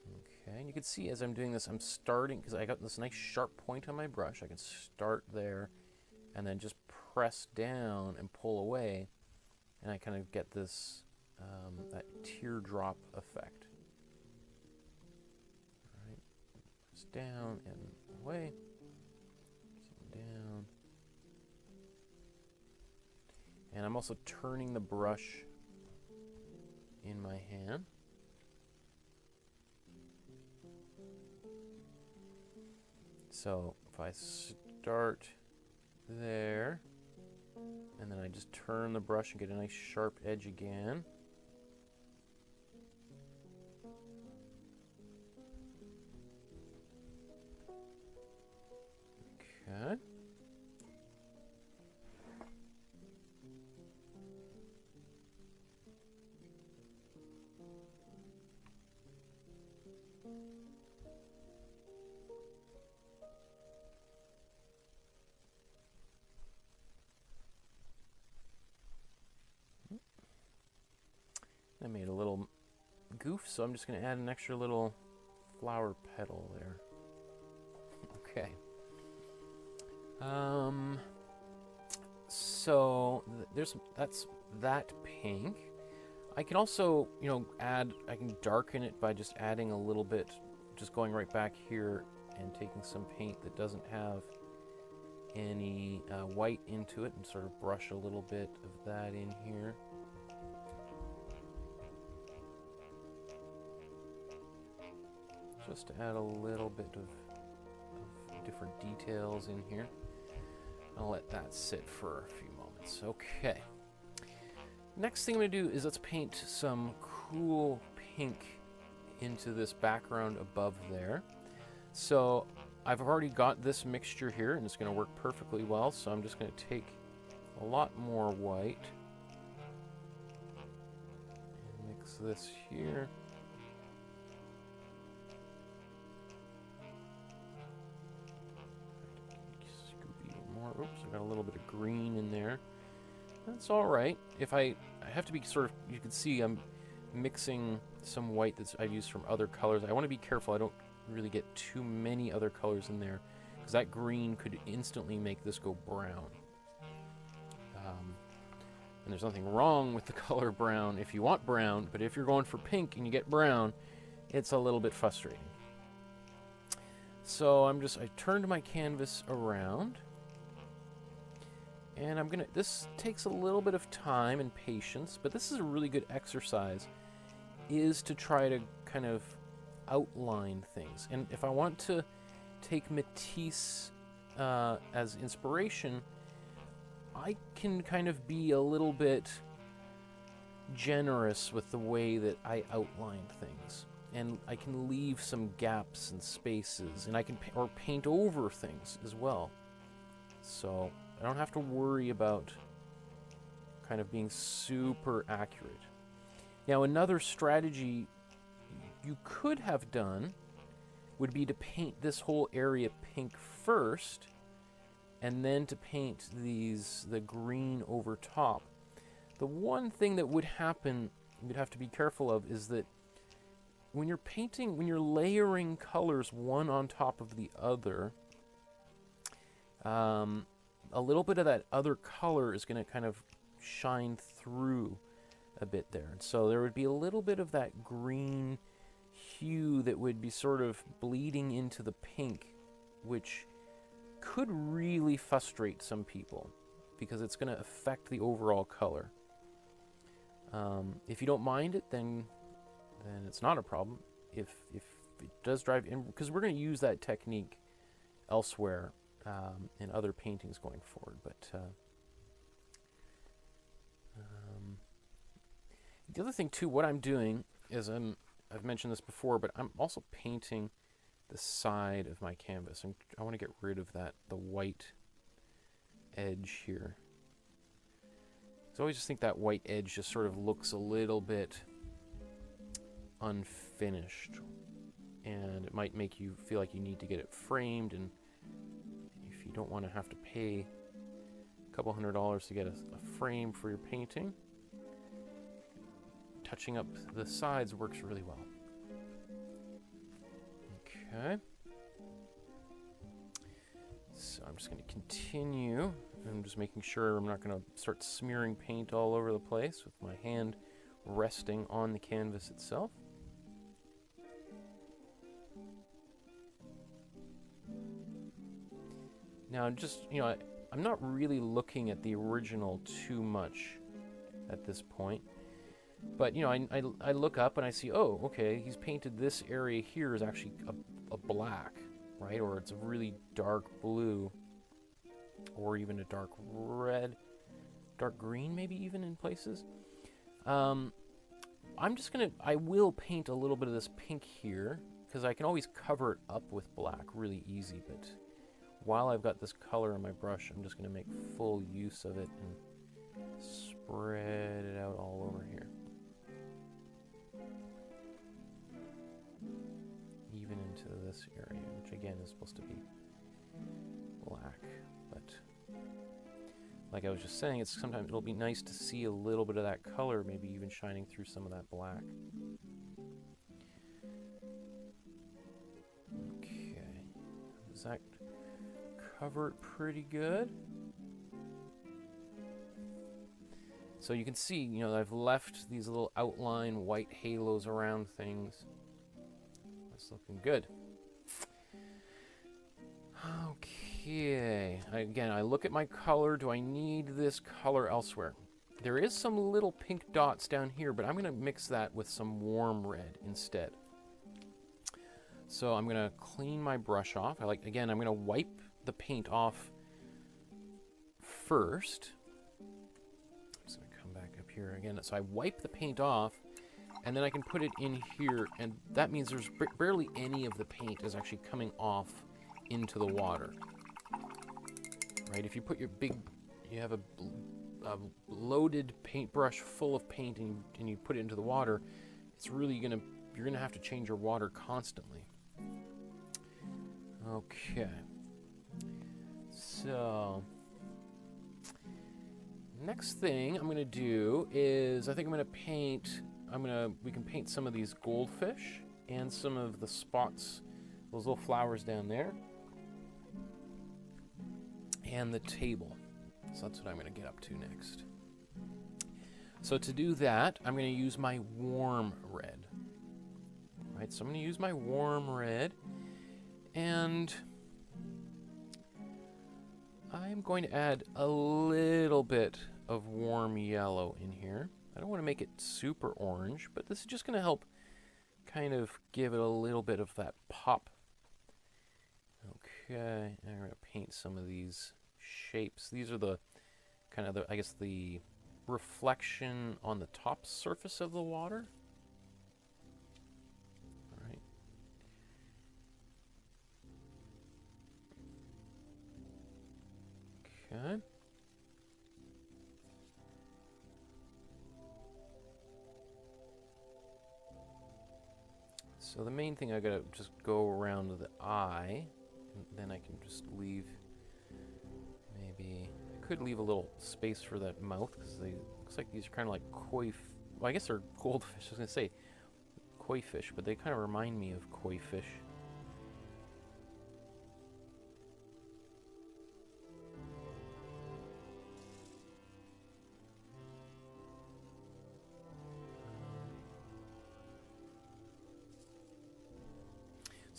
Okay, and you can see as I'm doing this, I'm starting, because I got this nice sharp point on my brush, I can start there and then just press down and pull away, and I kind of get this, that teardrop effect. All right, press down and away, down. And I'm also turning the brush in my hand. So if I start there, and then I just turn the brush and get a nice sharp edge again. Okay. I made a little goof, so I'm just going to add an extra little flower petal there. Okay. So that's that pink. I can also, I can darken it by just adding a little bit, just going right back here and taking some paint that doesn't have any white into it and sort of brush a little bit of that in here. Just to add a little bit of different details in here. I'll let that sit for a few moments. Okay. Next thing I'm going to do is let's paint some cool pink into this background above there. So I've already got this mixture here and it's going to work perfectly well. So I'm just going to take a lot more white and mix this here. Oops, I got a little bit of green in there. That's all right. If I have to be sort of, you can see I'm mixing some white that I've used from other colors. I want to be careful I don't really get too many other colors in there, because that green could instantly make this go brown. And there's nothing wrong with the color brown if you want brown, but if you're going for pink and you get brown, it's a little bit frustrating. So I turned my canvas around. And this takes a little bit of time and patience, but this is a really good exercise, is to try to kind of outline things. And if I want to take Matisse as inspiration, I can kind of be a little bit generous with the way that I outline things. And I can leave some gaps and spaces, and I can paint over things as well. So I don't have to worry about kind of being super accurate. Now, another strategy you could have done would be to paint this whole area pink first, and then to paint the green over top. The one thing that would happen, you'd have to be careful of, is that when you're painting, when you're layering colors one on top of the other, a little bit of that other color is going to kind of shine through a bit there. And so there would be a little bit of that green hue that would be sort of bleeding into the pink which could really frustrate some people because it's going to affect the overall color. If you don't mind it, then it's not a problem. If it does drive in, because we're going to use that technique elsewhere in other paintings going forward. But the other thing too, what I'm doing is I've mentioned this before, but I'm also painting the side of my canvas. I want to get rid of the white edge here. So I always just think that white edge just sort of looks a little bit unfinished, and it might make you feel like you need to get it framed, and if you don't want to have to pay a couple $100s to get a frame for your painting, touching up the sides works really well. Okay. So I'm just going to continue. I'm just making sure I'm not going to start smearing paint all over the place with my hand resting on the canvas itself. Now, just, you know, I'm not really looking at the original too much at this point. But, you know, I look up and I see, oh, okay, he's painted this area here is actually a black, right? Or it's a really dark blue, or even a dark red, dark green maybe even in places. I'm just going to, I will paint a little bit of this pink here, because I can always cover it up with black really easy. But while I've got this color on my brush, I'm just going to make full use of it and spread it out all over here. Even into this area, which again is supposed to be black, but like I was just saying, it's sometimes it'll be nice to see a little bit of that color, maybe even shining through some of that black. Okay, does that cover it pretty good? So you can see, you know, I've left these little outline white halos around things. That's looking good. Okay, again, I look at my color. Do I need this color elsewhere? There is some little pink dots down here, but I'm going to mix that with some warm red instead. So I'm going to clean my brush off. I'm going to wipe the paint off first. I'm just going to come back up here again. So I wipe the paint off, and then I can put it in here, and that means there's barely any of the paint is actually coming off into the water. Right? If you put your you have a loaded paintbrush full of paint and you put it into the water, it's really you're gonna have to change your water constantly. Okay. So next thing I'm gonna do is I think I'm gonna paint. We can paint some of these goldfish and some of the spots, those little flowers down there, and the table. So that's what I'm going to get up to next. So to do that, I'm going to use my warm red. Right, so I'm going to use my warm red, and I'm going to add a little bit of warm yellow in here. I don't want to make it super orange, but this is just going to help kind of give it a little bit of that pop. Okay, and I'm going to paint some of these shapes. These are the kind of I guess the reflection on the top surface of the water. All right. Okay. So the main thing I gotta just go around the eye, and then I can just leave. Maybe I could leave a little space for that mouth, because they looks like these are kind of like koi. Well, I guess they're goldfish. I was gonna say koi fish, but they kind of remind me of koi fish.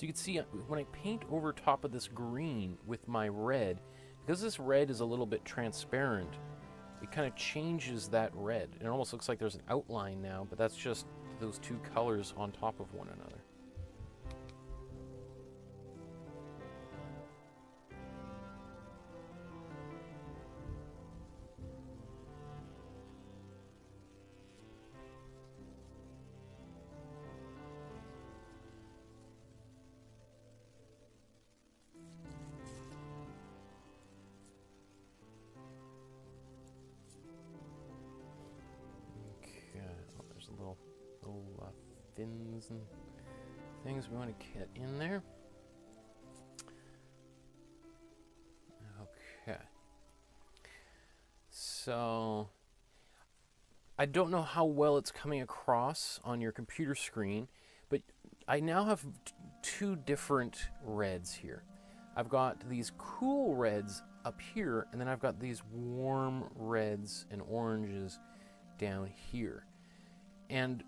So you can see when I paint over top of this green with my red, because this red is a little bit transparent, it kind of changes that red. It almost looks like there's an outline now, but that's just those two colors on top of one another. Little fins and things we want to get in there. Okay. So I don't know how well it's coming across on your computer screen, but I now have two different reds here. I've got these cool reds up here, and then I've got these warm reds and oranges down here. And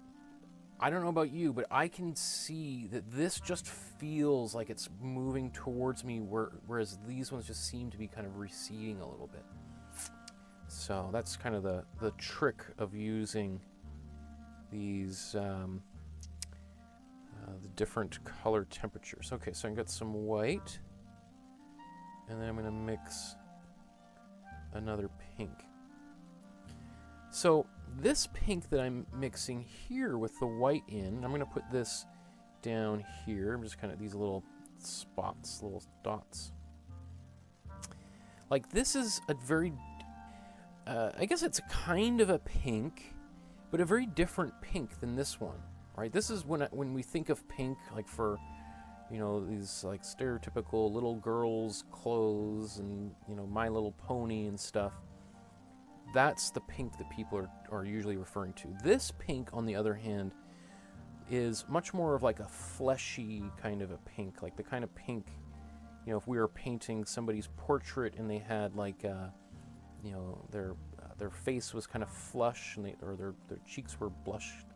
I don't know about you, but I can see that this just feels like it's moving towards me, whereas these ones just seem to be kind of receding a little bit. So that's kind of the trick of using these the different color temperatures. Okay, so I've got some white, and then I'm going to mix another pink. So this pink that I'm mixing here with the white in, I'm going to put this down here. I'm just kind of these little spots, little dots. Like this is a very, I guess it's kind of a pink, but a very different pink than this one, right? This is when we think of pink, like for, you know, these like stereotypical little girls' clothes and, you know, My Little Pony and stuff. That's the pink that people are usually referring to. This pink, on the other hand, is much more of like a fleshy kind of a pink, like the kind of pink, you know, if we were painting somebody's portrait and they had like, you know, their face was kind of flush and or their cheeks were blushed,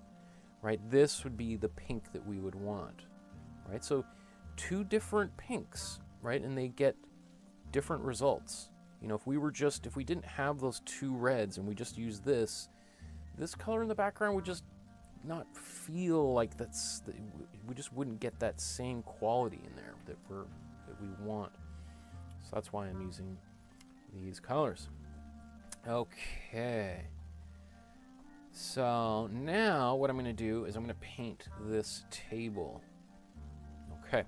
right? This would be the pink that we would want, right? So two different pinks, right? And they get different results. You know, if we didn't have those two reds and we just used this color in the background would just not feel like we just wouldn't get that same quality in there that we want. So that's why I'm using these colors. Okay. So now what I'm going to do is I'm going to paint this table. Okay.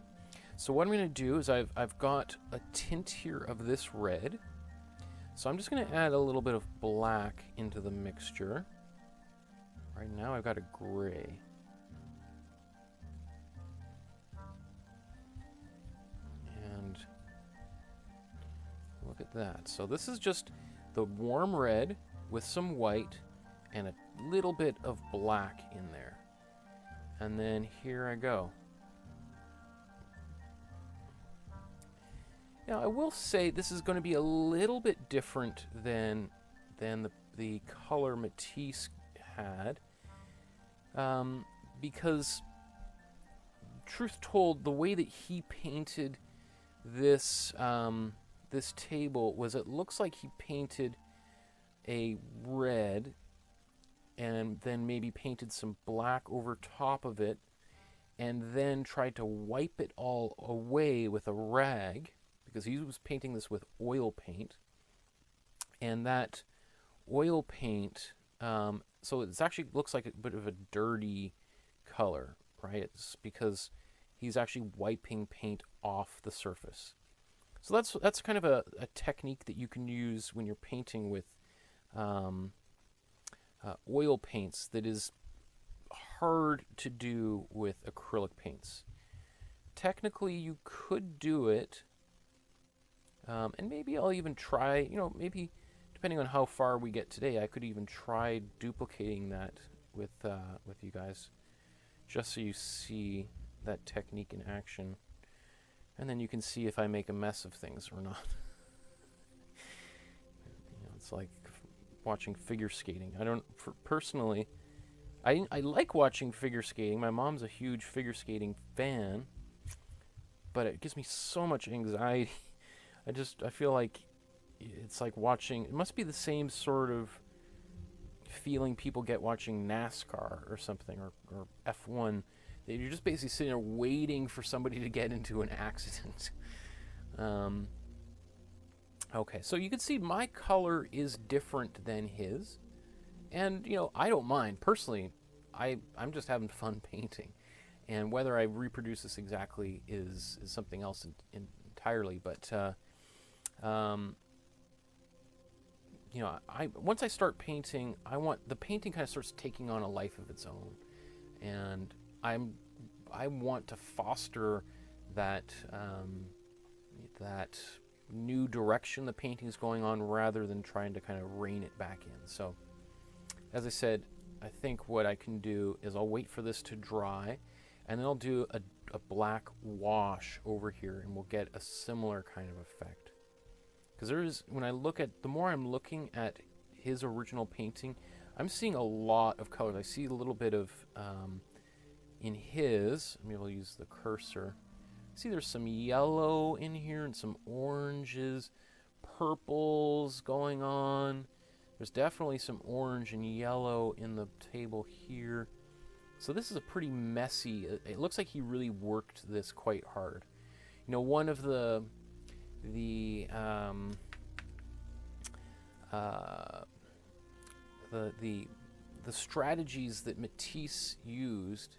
So what I'm going to do is I've got a tint here of this red. So I'm just going to add a little bit of black into the mixture. Right now I've got a gray. And look at that. So this is just the warm red with some white and a little bit of black in there. And then here I go. Now, I will say this is going to be a little bit different than the color Matisse had, because, truth told, the way that he painted this this table was, it looks like he painted a red and then maybe painted some black over top of it and then tried to wipe it all away with a rag, because he was painting this with oil paint, and that oil paint, so it actually looks like a bit of a dirty color, right? It's because he's actually wiping paint off the surface. So that's kind of a technique that you can use when you're painting with oil paints that is hard to do with acrylic paints. Technically, you could do it. And maybe I'll even try, you know, maybe depending on how far we get today, I could even try duplicating that with you guys, just so you see that technique in action. And then you can see if I make a mess of things or not. You know, it's like watching figure skating. Personally, I like watching figure skating. My mom's a huge figure skating fan. but it gives me so much anxiety. I feel like it's like watching, it must be the same sort of feeling people get watching NASCAR or something, or F1. You're just basically sitting there waiting for somebody to get into an accident. Okay, so you can see my color is different than his. And, you know, I don't mind. Personally, I'm just having fun painting. And whether I reproduce this exactly is something else entirely. But, you know, once I start painting, the painting kind of starts taking on a life of its own. And I want to foster that, that new direction the painting's going on, rather than trying to kind of rein it back in. So, as I said, I think what I can do is I'll wait for this to dry, and then I'll do a black wash over here, and we'll get a similar kind of effect. Because the more I'm looking at his original painting, I'm seeing a lot of colors. I see a little bit of, in his, maybe I'll use the cursor. See, there's some yellow in here and some oranges, purples going on. There's definitely some orange and yellow in the table here. So this is a pretty messy, it looks like he really worked this quite hard. You know, one of the strategies that Matisse used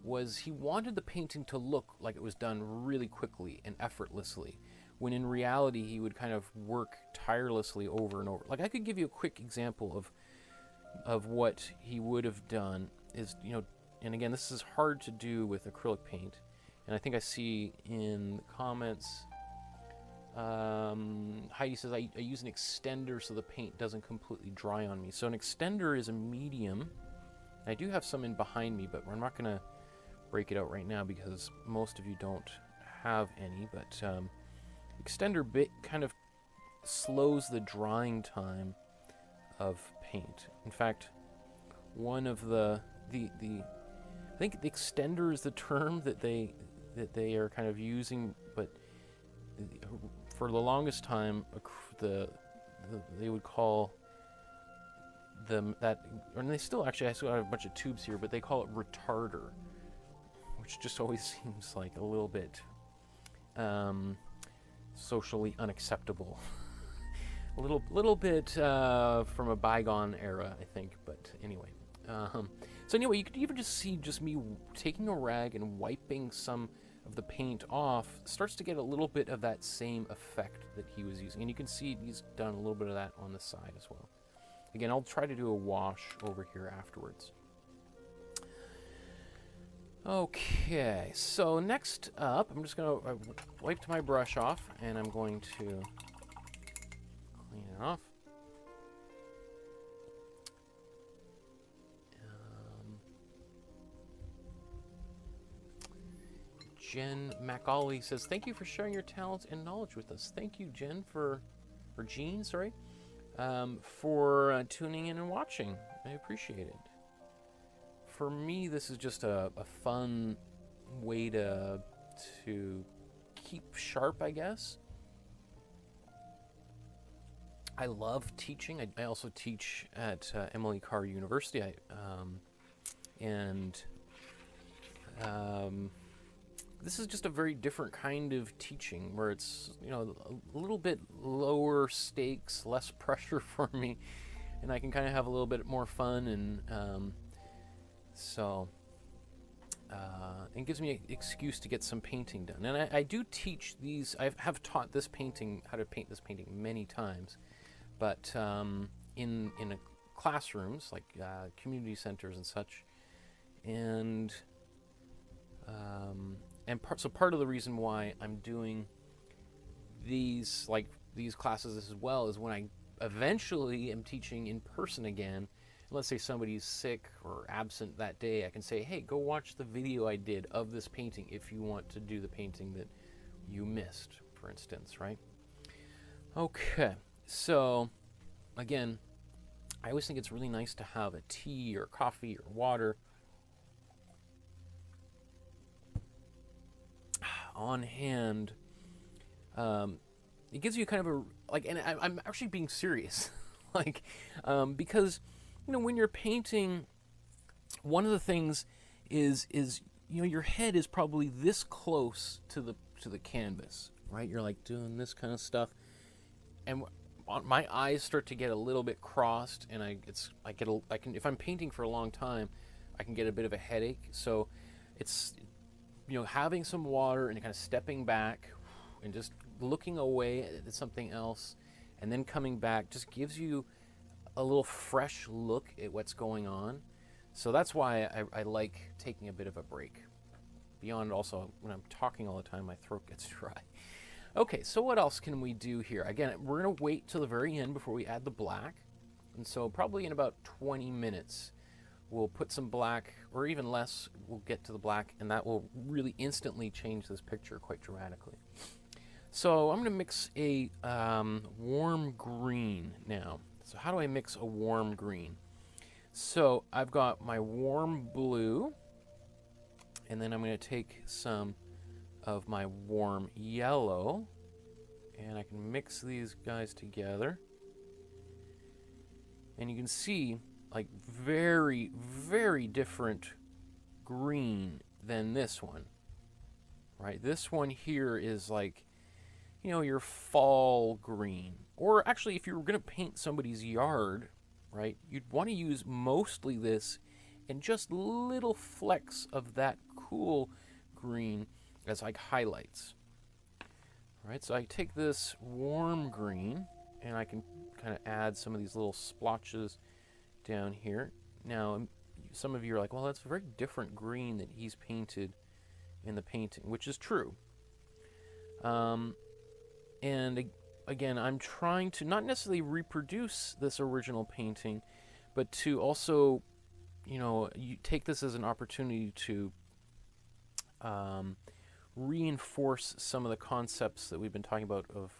was he wanted the painting to look like it was done really quickly and effortlessly, when in reality he would kind of work tirelessly over and over. Like, I could give you a quick example of what he would have done is, you know, and again, this is hard to do with acrylic paint, and I think I see in the comments, Heidi says, I use an extender so the paint doesn't completely dry on me. So an extender is a medium. I do have some in behind me, but I'm not going to break it out right now because most of you don't have any, but extender bit kind of slows the drying time of paint. In fact, one of I think the extender is the term that they are kind of using, but for the longest time they would call them that, and they still actually, I still have a bunch of tubes here, but they call it retarder, which just always seems like a little bit socially unacceptable. a little bit from a bygone era, I think, but anyway. So anyway, you could even just see me taking a rag and wiping some of the paint off starts to get a little bit of that same effect that he was using. And you can see he's done a little bit of that on the side as well. Again, I'll try to do a wash over here afterwards. Okay, so next up, I'm just going to wipe my brush off, and I'm going to clean it off. Jen Macaulay says, thank you for sharing your talents and knowledge with us. Thank you, Jen, or Jean, sorry, for tuning in and watching. I appreciate it. For me, this is just a fun way to keep sharp, I guess. I love teaching. I also teach at Emily Carr University, this is just a very different kind of teaching, where it's, you know, a little bit lower stakes, less pressure for me, and I can kind of have a little bit more fun, and so it gives me an excuse to get some painting done. And I do teach these. I have taught this painting, how to paint this painting, many times, but in classrooms like community centers and such, so part of the reason why I'm doing these classes as well is when I eventually am teaching in person again. Let's say somebody's sick or absent that day, I can say, hey, go watch the video I did of this painting if you want to do the painting that you missed, for instance, right? Okay, so again, I always think it's really nice to have a tea or coffee or water on hand, it gives you kind of a, like, and I'm actually being serious, like, because, you know, when you're painting, one of the things is you know, your head is probably this close to the canvas, right? You're like doing this kind of stuff, and my eyes start to get a little bit crossed, and I can, if I'm painting for a long time, I can get a bit of a headache. So it's, you know, having some water and kind of stepping back and just looking away at something else and then coming back just gives you a little fresh look at what's going on. So that's why I like taking a bit of a break. Beyond also, when I'm talking all the time, my throat gets dry. Okay, so what else can we do here? Again, we're going to wait till the very end before we add the black. And so probably in about 20 minutes, we'll put some black, or even less, we'll get to the black, and that will really instantly change this picture quite dramatically. So I'm going to mix a warm green now. So how do I mix a warm green? So I've got my warm blue, and then I'm going to take some of my warm yellow, and I can mix these guys together. And you can see, like, very, very different green than this one, right? This one here is like, you know, your fall green. Or actually, if you were going to paint somebody's yard, right, you'd want to use mostly this and just little flecks of that cool green as like highlights. All right, so I take this warm green and I can kind of add some of these little splotches down here. Now, some of you are like, well, that's a very different green that he's painted in the painting, which is true. And again, I'm trying to not necessarily reproduce this original painting, but to also, you know, you take this as an opportunity to reinforce some of the concepts that we've been talking about of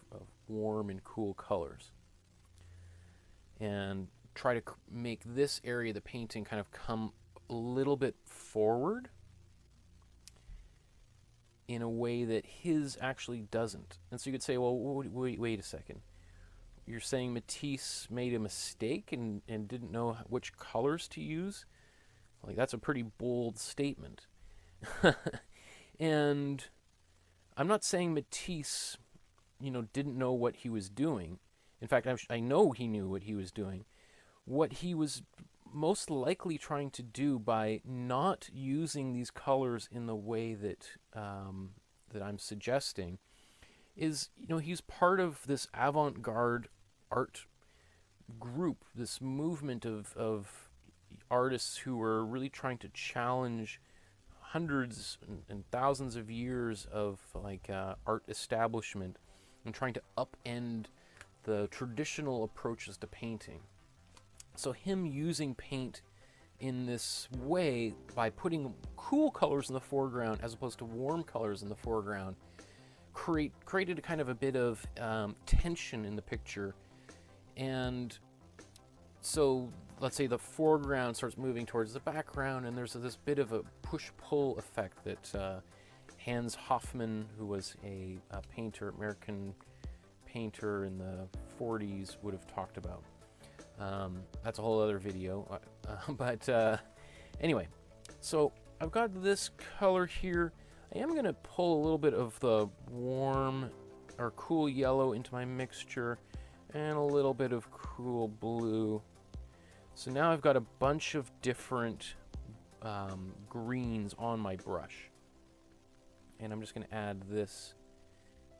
warm and cool colors, and try to make this area of the painting kind of come a little bit forward in a way that his actually doesn't. And so you could say, well, wait a second. You're saying Matisse made a mistake and didn't know which colors to use? Like, that's a pretty bold statement. And I'm not saying Matisse, you know, didn't know what he was doing. In fact, I know he knew what he was doing. What he was most likely trying to do by not using these colors in the way that that I'm suggesting is, you know, he's part of this avant-garde art group, this movement of artists who were really trying to challenge hundreds and thousands of years of like art establishment and trying to upend the traditional approaches to painting. So him using paint in this way by putting cool colors in the foreground as opposed to warm colors in the foreground created a kind of a bit of tension in the picture. And so let's say the foreground starts moving towards the background, and there's this bit of a push-pull effect that Hans Hofmann, who was a painter, American painter in the 40s, would have talked about. That's a whole other video, but anyway, so I've got this color here. I am going to pull a little bit of the warm or cool yellow into my mixture and a little bit of cool blue. So now I've got a bunch of different greens on my brush, and I'm just going to add this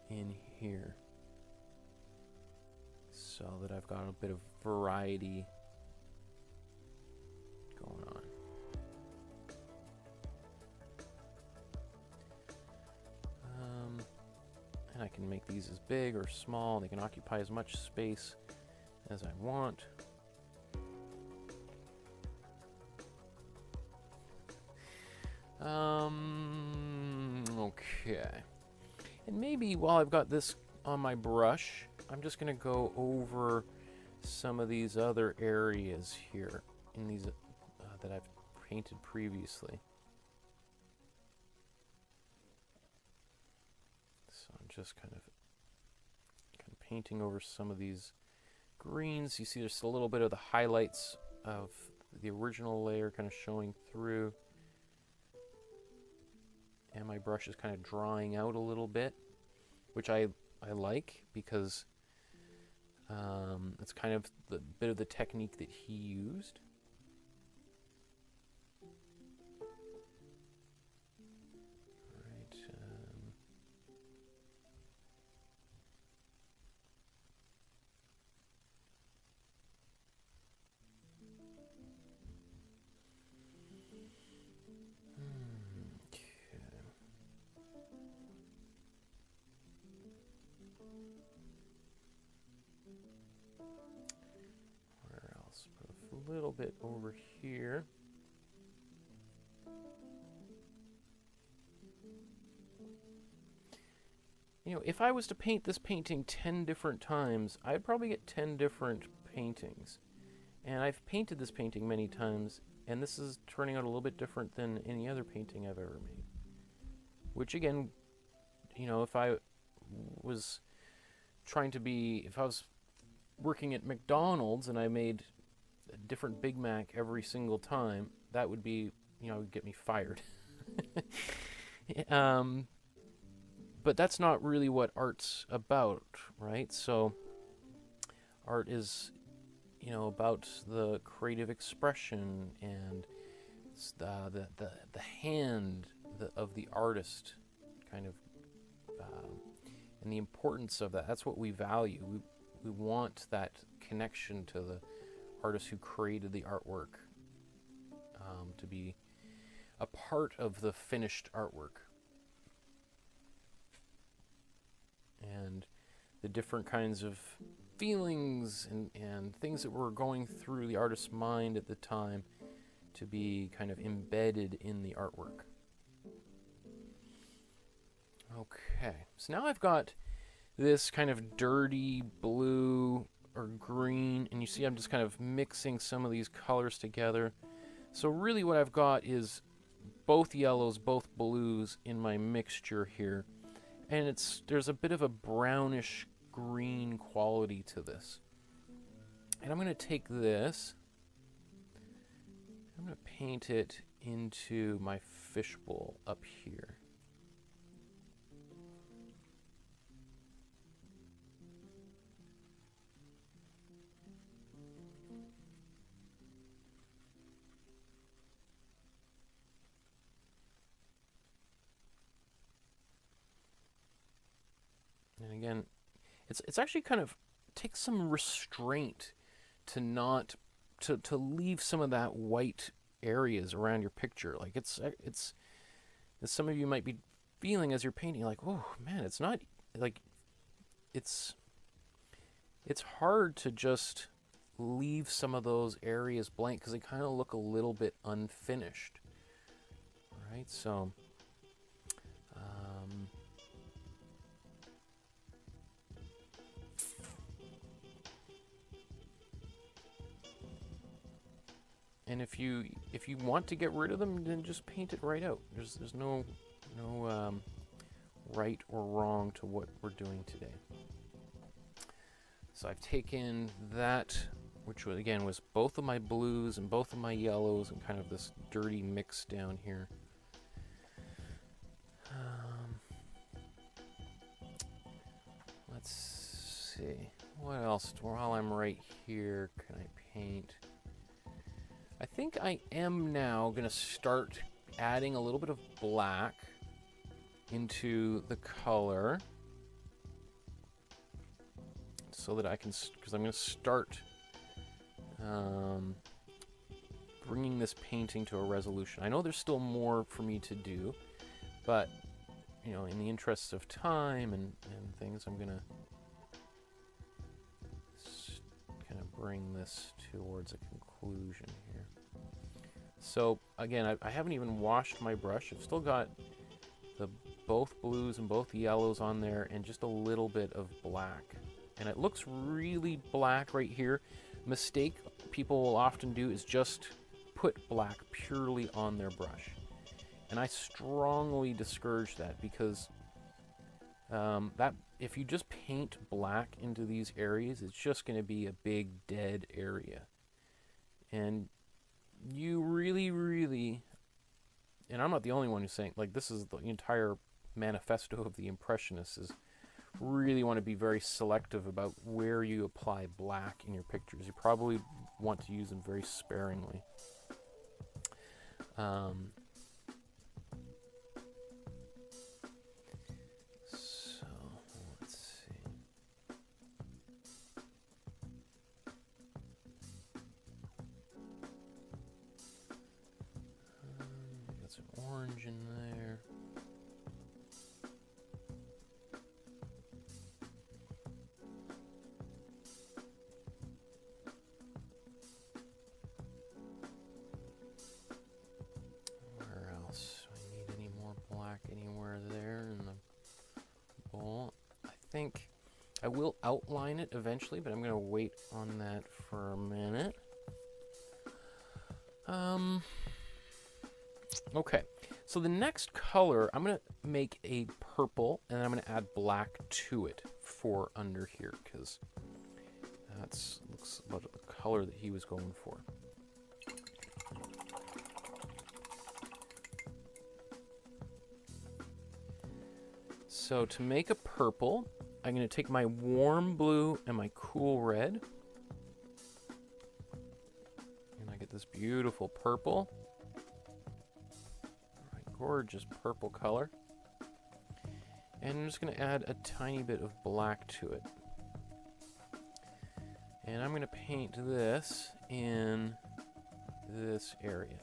in here so that I've got a bit of variety going on. And I can make these as big or small. They can occupy as much space as I want. Okay. And maybe while I've got this on my brush, I'm just going to go over some of these other areas here in these that I've painted previously. just kind of painting over some of these greens. You see there's a little bit of the highlights of the original layer kind of showing through. And my brush is kind of drying out a little bit, which I like, because it's kind of the bit of the technique that he used. A little bit over here. You know, if I was to paint this painting 10 different times, I'd probably get 10 different paintings. And I've painted this painting many times, and this is turning out a little bit different than any other painting I've ever made. Which again, you know, if I was trying to be, if I was working at McDonald's and I made a different Big Mac every single time, that would be, you know, get me fired. But that's not really what art's about, right? So art is, you know, about the creative expression and the hand of the artist, kind of, and the importance of that. That's what we value. We want that connection to the artist who created the artwork, to be a part of the finished artwork. And the different kinds of feelings and things that were going through the artist's mind at the time to be kind of embedded in the artwork. Okay, so now I've got this kind of dirty blue or green, and you see I'm just kind of mixing some of these colors together. So really what I've got is both yellows, both blues in my mixture here. And there's a bit of a brownish green quality to this. And I'm going to take this, I'm going to paint it into my fishbowl up here. And again, it's actually kind of takes some restraint to not to leave some of that white areas around your picture. Like it's as some of you might be feeling as you're painting, like, oh man, it's not like it's hard to just leave some of those areas blank because they kind of look a little bit unfinished, right? So and if you want to get rid of them, then just paint it right out. There's no right or wrong to what we're doing today. So I've taken that, which was, again, was both of my blues and both of my yellows and kind of this dirty mix down here. Let's see, what else? While I'm right here, can I paint? I think I am now going to start adding a little bit of black into the color so that I can, because I'm going to start bringing this painting to a resolution. I know there's still more for me to do, but, you know, in the interests of time and things, I'm going to kind of bring this towards a conclusion here. So again, I haven't even washed my brush. I've still got the both blues and both yellows on there and just a little bit of black. And it looks really black right here. Mistake people will often do is just put black purely on their brush. And I strongly discourage that because That if you just paint black into these areas, it's just going to be a big dead area. And you really, really, and I'm not the only one who's saying, like, this is the entire manifesto of the Impressionists, is really want to be very selective about where you apply black in your pictures. You probably want to use them very sparingly. So let's see. Got some orange in there. Anywhere there in the bowl. I think I will outline it eventually, but I'm going to wait on that for a minute. Okay, so the next color, I'm going to make a purple, and I'm going to add black to it for under here, because that looks about the color that he was going for. So to make a purple, I'm going to take my warm blue and my cool red. And I get this beautiful purple. Right, gorgeous purple color. And I'm just going to add a tiny bit of black to it. And I'm going to paint this in this area.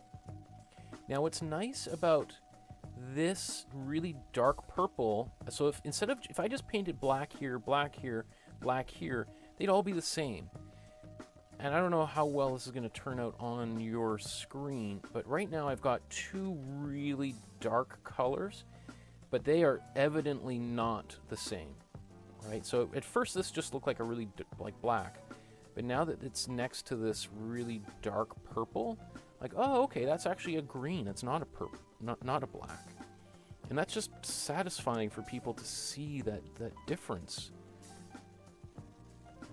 Now what's nice about this really dark purple, so if I just painted black here, black here, black here, they'd all be the same. And I don't know how well this is going to turn out on your screen, but right now I've got two really dark colors, but they are evidently not the same, right? So at first this just looked like a really like black, but now that it's next to this really dark purple, like, oh, okay, that's actually a green. It's not a purple, not a black. And that's just satisfying for people to see that difference.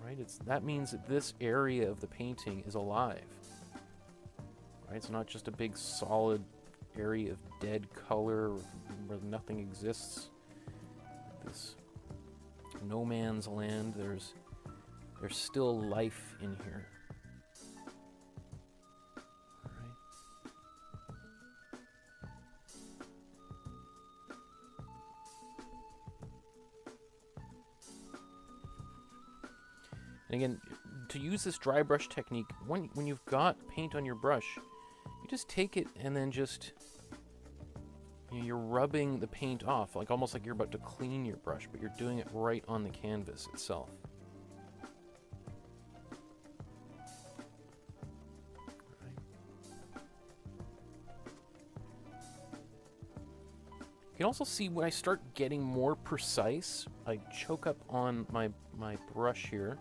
Right? That means that this area of the painting is alive. Right? It's not just a big solid area of dead color where nothing exists. This no man's land. There's still life in here. And again, to use this dry brush technique, when you've got paint on your brush, you just take it and then just, you're rubbing the paint off, like almost like you're about to clean your brush, but you're doing it right on the canvas itself. You can also see when I start getting more precise, I choke up on my brush here,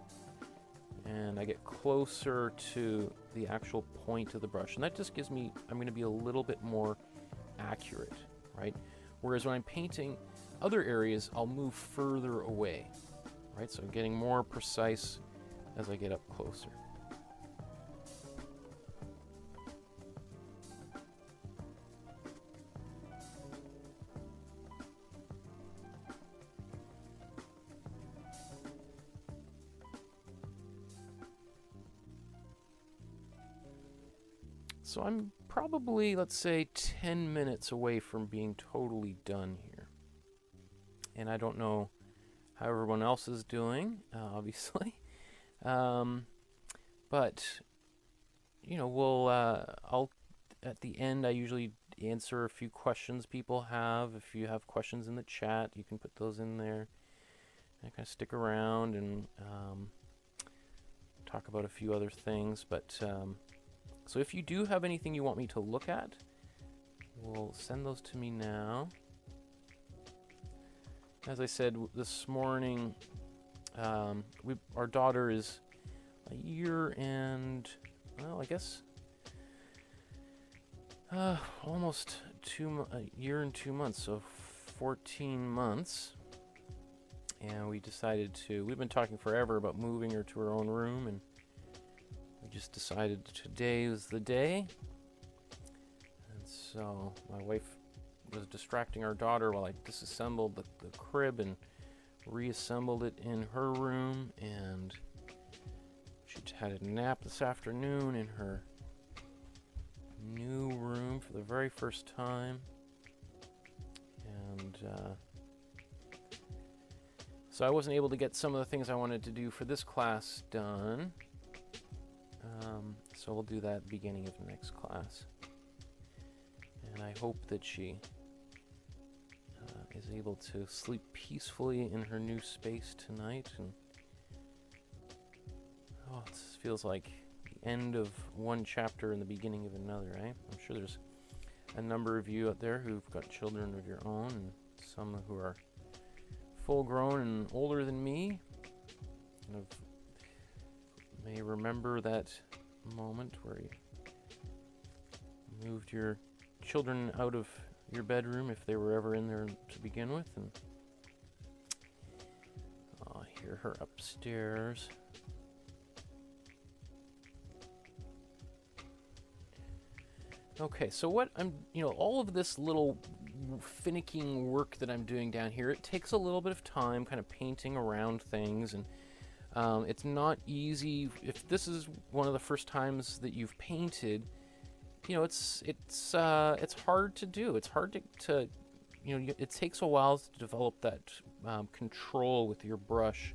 and I get closer to the actual point of the brush. And that just gives me, I'm going to be a little bit more accurate, right? Whereas when I'm painting other areas, I'll move further away, right? So I'm getting more precise as I get up closer. So I'm probably, let's say, 10 minutes away from being totally done here. And I don't know how everyone else is doing, obviously. But, you know, I'll, at the end, I usually answer a few questions people have. If you have questions in the chat, you can put those in there. And kind of stick around and talk about a few other things. But, so if you do have anything you want me to look at, we'll send those to me now. As I said this morning, our daughter is a year and, well, I guess almost a year and 2 months, so 14 months. and we decided to, we've been talking forever about moving her to her own room, and we just decided today was the day. And so my wife was distracting our daughter while I disassembled the crib and reassembled it in her room, and she had a nap this afternoon in her new room for the very first time. And so I wasn't able to get some of the things I wanted to do for this class done. So we'll do that at the beginning of the next class. And I hope that she is able to sleep peacefully in her new space tonight. And oh, it feels like the end of one chapter and the beginning of another, right? I'm sure there's a number of you out there who've got children of your own, and some who are full grown and older than me, and may remember that moment where you moved your children out of your bedroom, if they were ever in there to begin with. And I hear her upstairs. Okay, so what I'm, all of this little finicking work that I'm doing down here, it takes a little bit of time kind of painting around things, and it's not easy. If this is one of the first times that you've painted, it's hard to do. It's hard to it takes a while to develop that control with your brush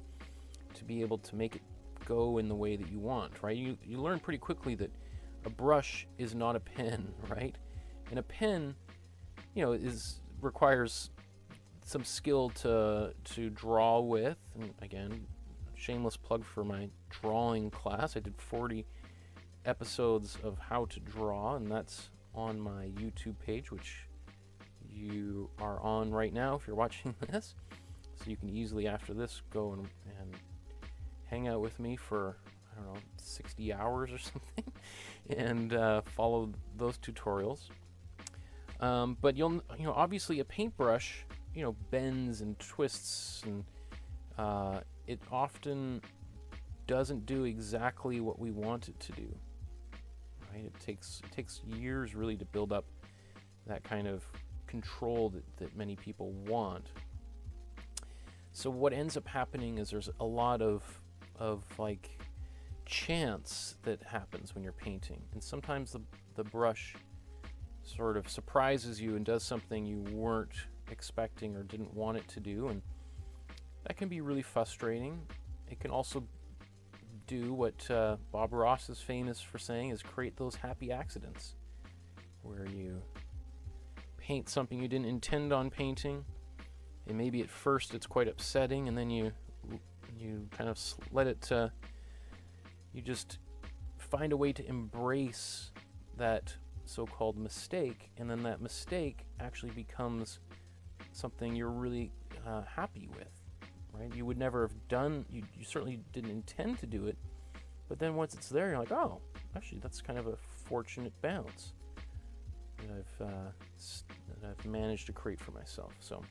to be able to make it go in the way that you want, right? You learn pretty quickly that a brush is not a pen, right? And a pen, requires some skill to draw with. And again, shameless plug for my drawing class. I did 40 episodes of how to draw, and that's on my YouTube page, which you are on right now if you're watching this. So you can easily, after this, go and hang out with me for, I don't know, 60 hours or something, and follow those tutorials. But obviously a paintbrush, bends and twists, and it often doesn't do exactly what we want it to do. Right? It takes years really to build up that kind of control that many people want. So what ends up happening is there's a lot of like chance that happens when you're painting, and sometimes the brush sort of surprises you and does something you weren't expecting or didn't want it to do, and that can be really frustrating. It can also do what Bob Ross is famous for saying, is create those happy accidents, where you paint something you didn't intend on painting, and maybe at first it's quite upsetting, and then you kind of let it you just find a way to embrace that so-called mistake, and then that mistake actually becomes something you're really happy with, right? You would never have done, you certainly didn't intend to do it, but then once it's there, you're like, oh, actually that's kind of a fortunate bounce that I've managed to create for myself. So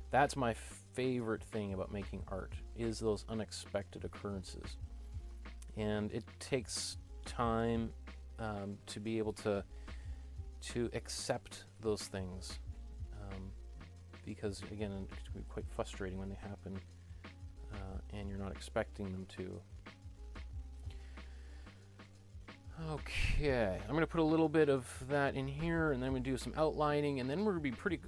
that's my favorite thing about making art, is those unexpected occurrences. And it takes time to be able to accept those things, because again, it can be quite frustrating when they happen and you're not expecting them to. Okay, I'm going to put a little bit of that in here, and then I'm going to do some outlining, and then we're going to be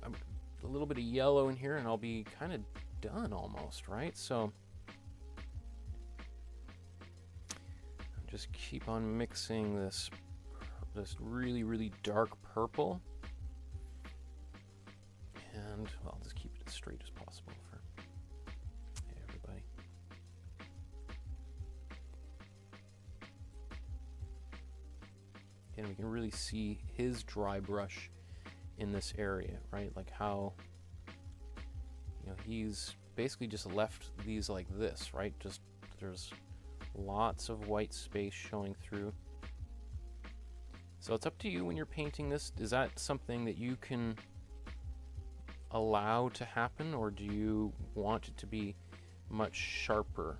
a little bit of yellow in here, and I'll be kind of done almost, right? So just keep on mixing this really, really dark purple, and well, I'll just keep it as straight as possible for everybody. And we can really see his dry brush in this area, right? Like how, he's basically just left these like this, right? Just there's lots of white space showing through. So it's up to you when you're painting this. Is that something that you can allow to happen, or do you want it to be much sharper?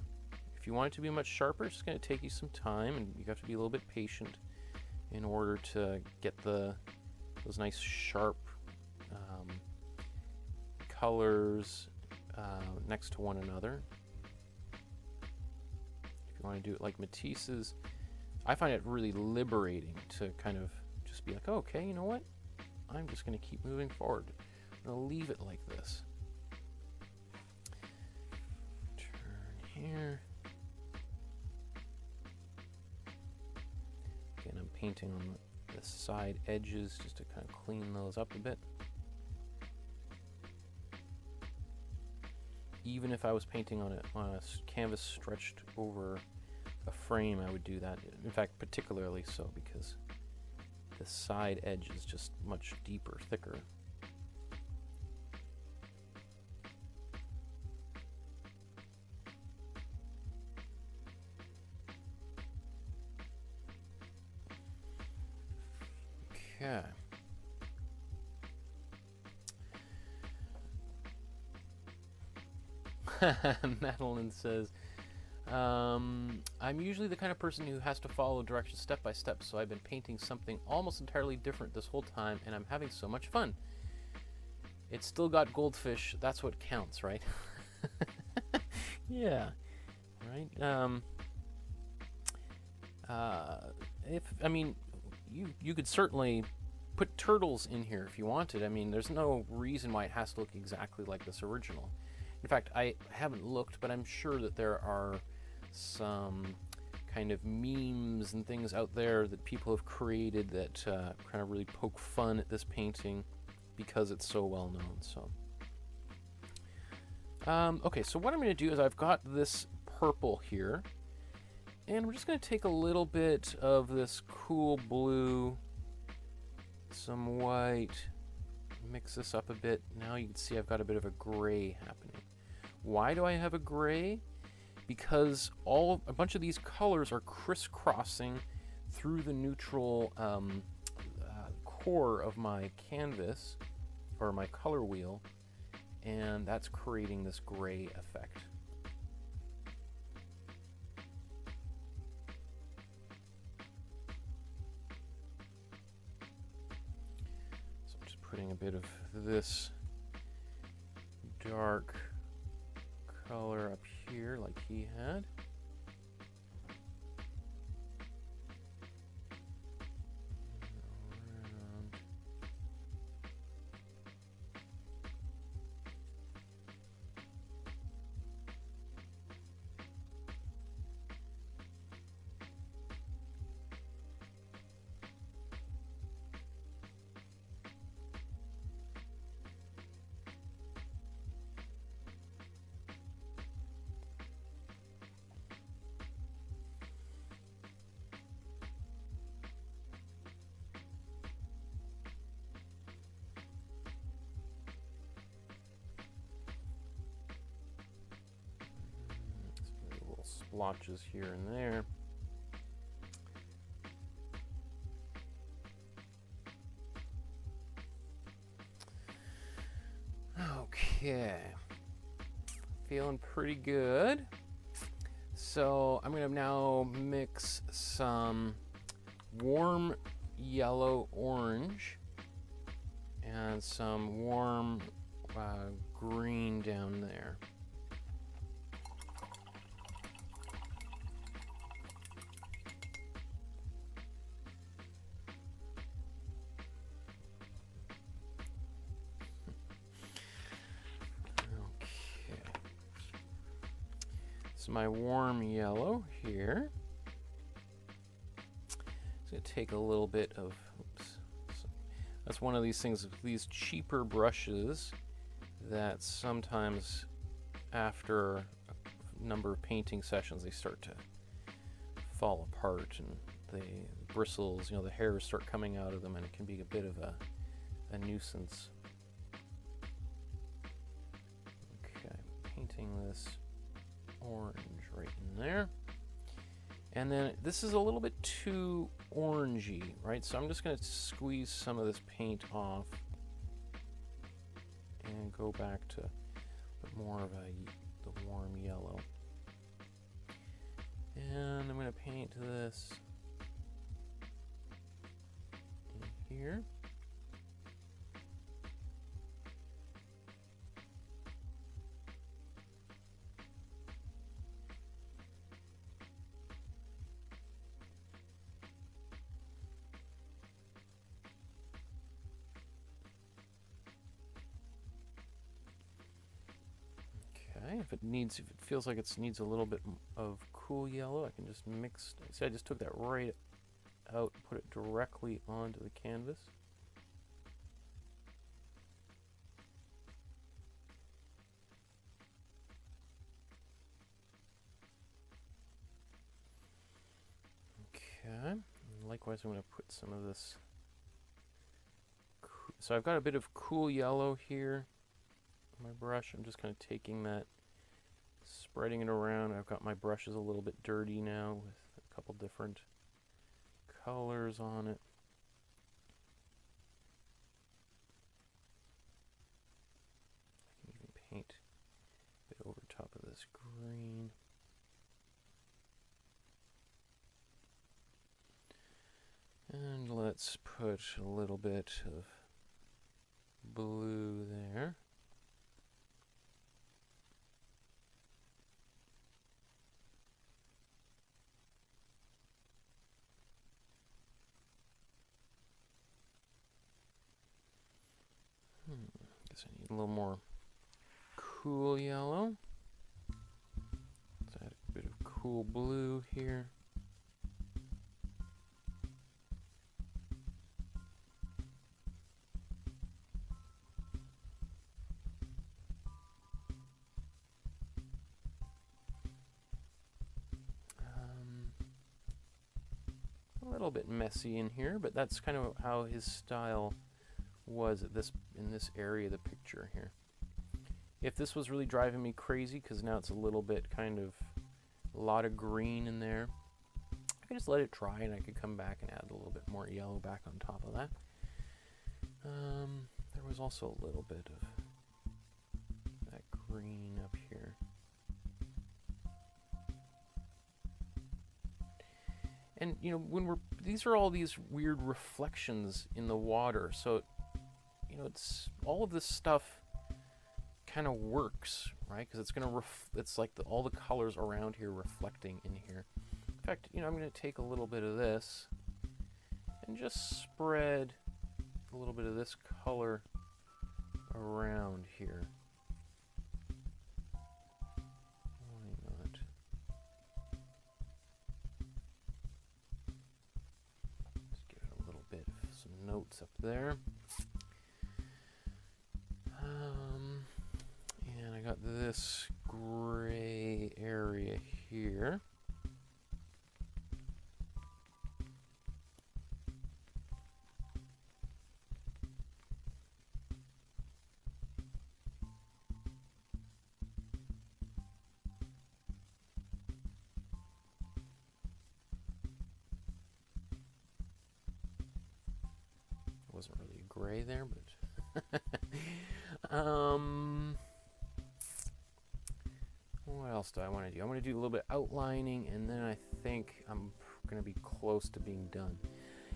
If you want it to be much sharper, it's going to take you some time, and you have to be a little bit patient in order to get those nice sharp colors next to one another. If you want to do it like Matisse's, I find it really liberating to kind of just be like, oh, okay, you know what? I'm just going to keep moving forward. I'm going to leave it like this. Turn here. Again, I'm painting on the side edges just to kind of clean those up a bit. Even if I was painting on a canvas stretched over a frame, I would do that. In fact, particularly so because the side edge is just much deeper, thicker. Okay. Madeline says, I'm usually the kind of person who has to follow directions step by step, so I've been painting something almost entirely different this whole time, and I'm having so much fun. It's still got goldfish. That's what counts, right? Yeah. Right. I mean, you could certainly put turtles in here if you wanted. I mean, there's no reason why it has to look exactly like this original. In fact, I haven't looked, but I'm sure that there are some kind of memes and things out there that people have created that kind of really poke fun at this painting because it's so well known. So, okay, so what I'm going to do is I've got this purple here, and we're just going to take a little bit of this cool blue, some white, mix this up a bit. Now you can see I've got a bit of a gray happening. Why do I have a gray? Because a bunch of these colors are crisscrossing through the neutral core of my canvas, or my color wheel, and that's creating this gray effect. So I'm just putting a bit of this dark color up here like he had. Splotches here and there. Okay, feeling pretty good. So I'm going to now mix some warm yellow orange and some warm green down there. My warm yellow here. It's going to take a little bit of, oops. So that's one of these things, these cheaper brushes that sometimes after a number of painting sessions they start to fall apart and the bristles, you know, the hairs start coming out of them, and it can be a bit of a nuisance. Okay, painting this orange right in there, and then this is a little bit too orangey, right? So I'm just going to squeeze some of this paint off and go back to more of the warm yellow. And I'm going to paint this in here. If it feels like it needs a little bit of cool yellow, I can just mix. See, I just took that right out, put it directly onto the canvas. Okay. And likewise, I'm going to put some of this. So I've got a bit of cool yellow here on my brush. I'm just kind of taking that, spreading it around. I've got my brushes a little bit dirty now with a couple different colors on it. I can even paint a bit over top of this green. And let's put a little bit of blue there. Guess I need a little more cool yellow. Let's add a bit of cool blue here. A little bit messy in here, but that's kind of how his style was at in this area of the picture here. If this was really driving me crazy, because now it's a little bit kind of a lot of green in there, I could just let it dry and I could come back and add a little bit more yellow back on top of that. There was also a little bit of that green up here. And you know, when these are all these weird reflections in the water, so you know, it's all of this stuff kind of works, right? Because it's gonna it's like all the colors around here reflecting in here. In fact, you know, I'm gonna take a little bit of this and just spread a little bit of this color around here. Why not? Just give it a little bit of some notes up there. And I got this gray area here. Wasn't really gray there, but what else do I want to do? I want to do a little bit outlining, and then I think I'm going to be close to being done.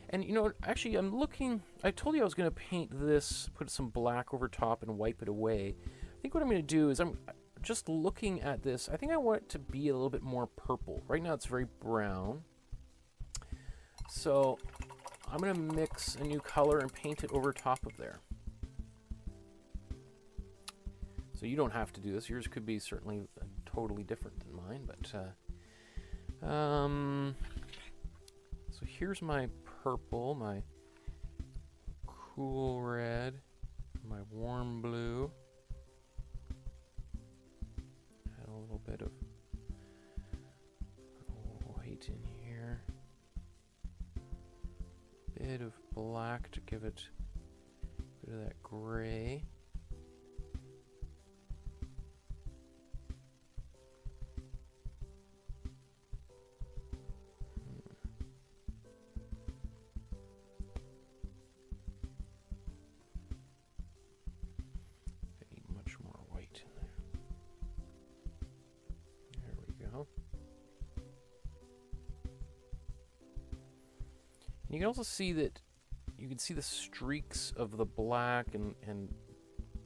And you know, actually, I'm looking. I told you I was going to paint this, put some black over top, and wipe it away. I think what I'm going to do is I'm just looking at this. I think I want it to be a little bit more purple. Right now, it's very brown. So I'm going to mix a new color and paint it over top of there. So you don't have to do this. Yours could be certainly totally different than mine, but so here's my purple, my cool red, my warm blue. Add a little bit of white in here. Bit of black to give it a bit of that gray. And you can also see that you can see the streaks of the black and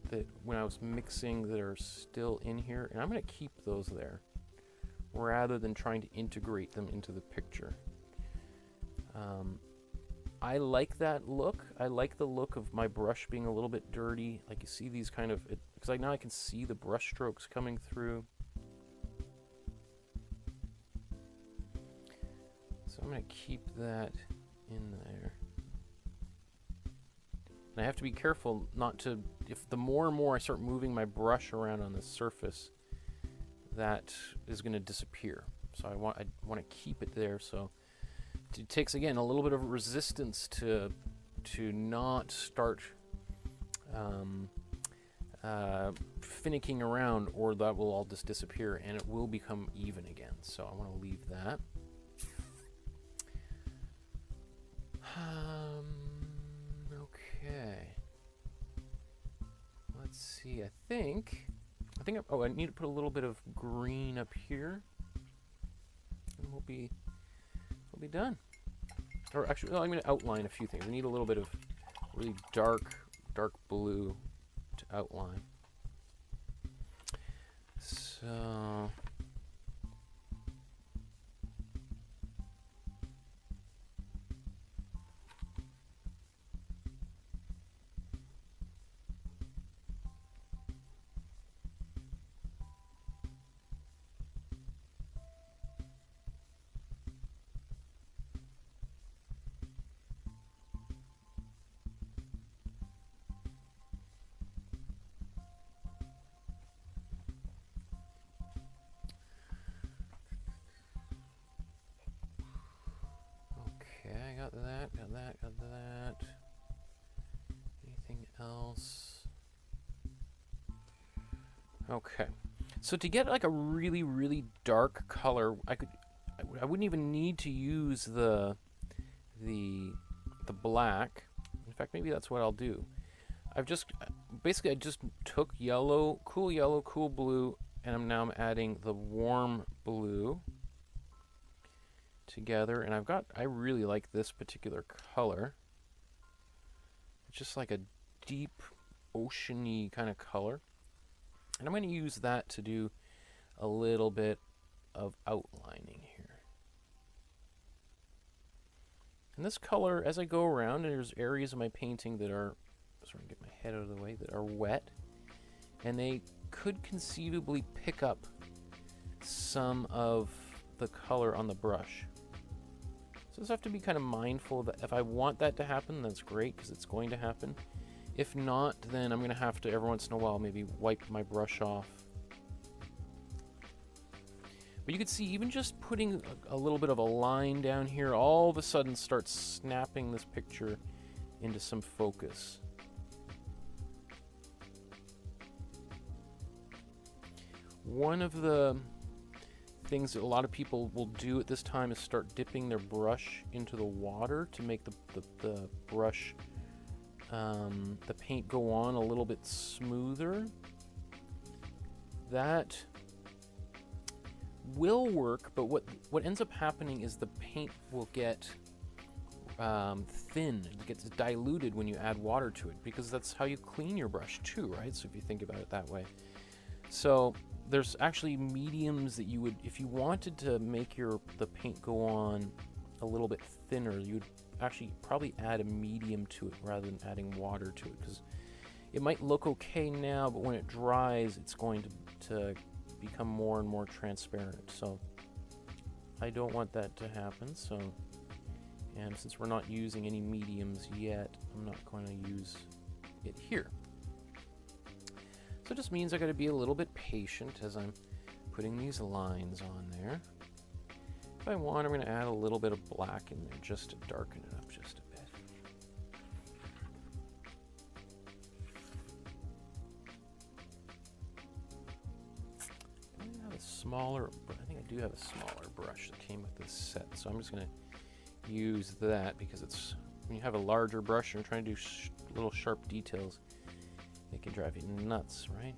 that when I was mixing that are still in here, and I'm going to keep those there rather than trying to integrate them into the picture. I like that look. I like the look of my brush being a little bit dirty. Like you see these kind of, because now I can see the brush strokes coming through. So I'm going to keep that in there. And I have to be careful not to, if the more and more I start moving my brush around on the surface, that is going to disappear. So I want to keep it there. So it takes, again, a little bit of resistance to not start finicking around, or that will all just disappear and it will become even again. So I want to leave that. Okay. Let's see. I think I need to put a little bit of green up here, and we'll be done. Or actually, no, I'm going to outline a few things. I need a little bit of really dark blue to outline. So got that. Anything else? Okay. So to get like a really, really dark color, I wouldn't even need to use the black. In fact, maybe that's what I'll do. I just took yellow, cool blue, and I'm adding the warm blue together, and I really like this particular color. It's just like a deep oceany kind of color, and I'm going to use that to do a little bit of outlining here. And this color, as I go around, and there's areas of my painting that are, sorry, get my head out of the way, that are wet, and they could conceivably pick up some of the color on the brush. So I just have to be kind of mindful that if I want that to happen, that's great, because it's going to happen. If not, then I'm going to have to, every once in a while, maybe wipe my brush off. But you can see, even just putting a little bit of a line down here, all of a sudden starts snapping this picture into some focus. One of the things that a lot of people will do at this time is start dipping their brush into the water to make the brush, the paint go on a little bit smoother. That will work, but what ends up happening is the paint will get thin. It gets diluted when you add water to it, because that's how you clean your brush too, right? So if you think about it that way. So there's actually mediums that you would, if you wanted to make the paint go on a little bit thinner, you'd actually probably add a medium to it rather than adding water to it, because it might look okay now, but when it dries, it's going to become more and more transparent. So I don't want that to happen. So, and since we're not using any mediums yet, I'm not going to use it here. So it just means I got to be a little bit patient as I'm putting these lines on there. If I want, I'm going to add a little bit of black in there just to darken it up just a bit. I have a smaller, I think I do have a smaller brush that came with this set, so I'm just going to use that, because it's, when you have a larger brush and you're trying to do little sharp details, it can drive you nuts, right?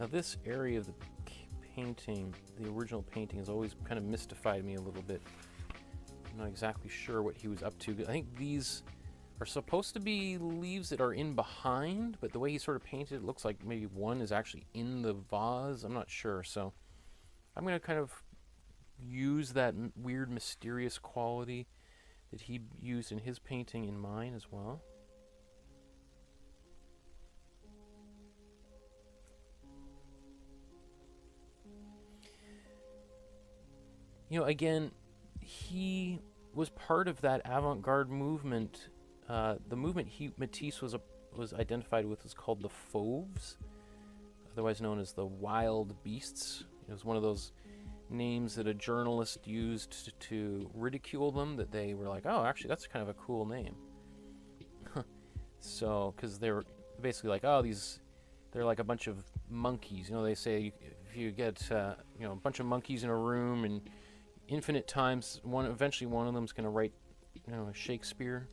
Now this area of the painting, the original painting, has always kind of mystified me a little bit. I'm not exactly sure what he was up to. I think these are supposed to be leaves that are in behind, but the way he sort of painted it looks like maybe one is actually in the vase. I'm not sure, so I'm going to kind of use that weird, mysterious quality that he used in his painting in mine as well. You know, again, he was part of that avant-garde movement. The movement Matisse was identified with was called the Fauves, otherwise known as the Wild Beasts. It was one of those names that a journalist used to ridicule them, that they were like, oh, actually, that's kind of a cool name. So, because they were basically like, oh, they're like a bunch of monkeys. You know, they say if you get, you know, a bunch of monkeys in a room and infinite times, eventually one of them's going to write, you know, a Shakespeare,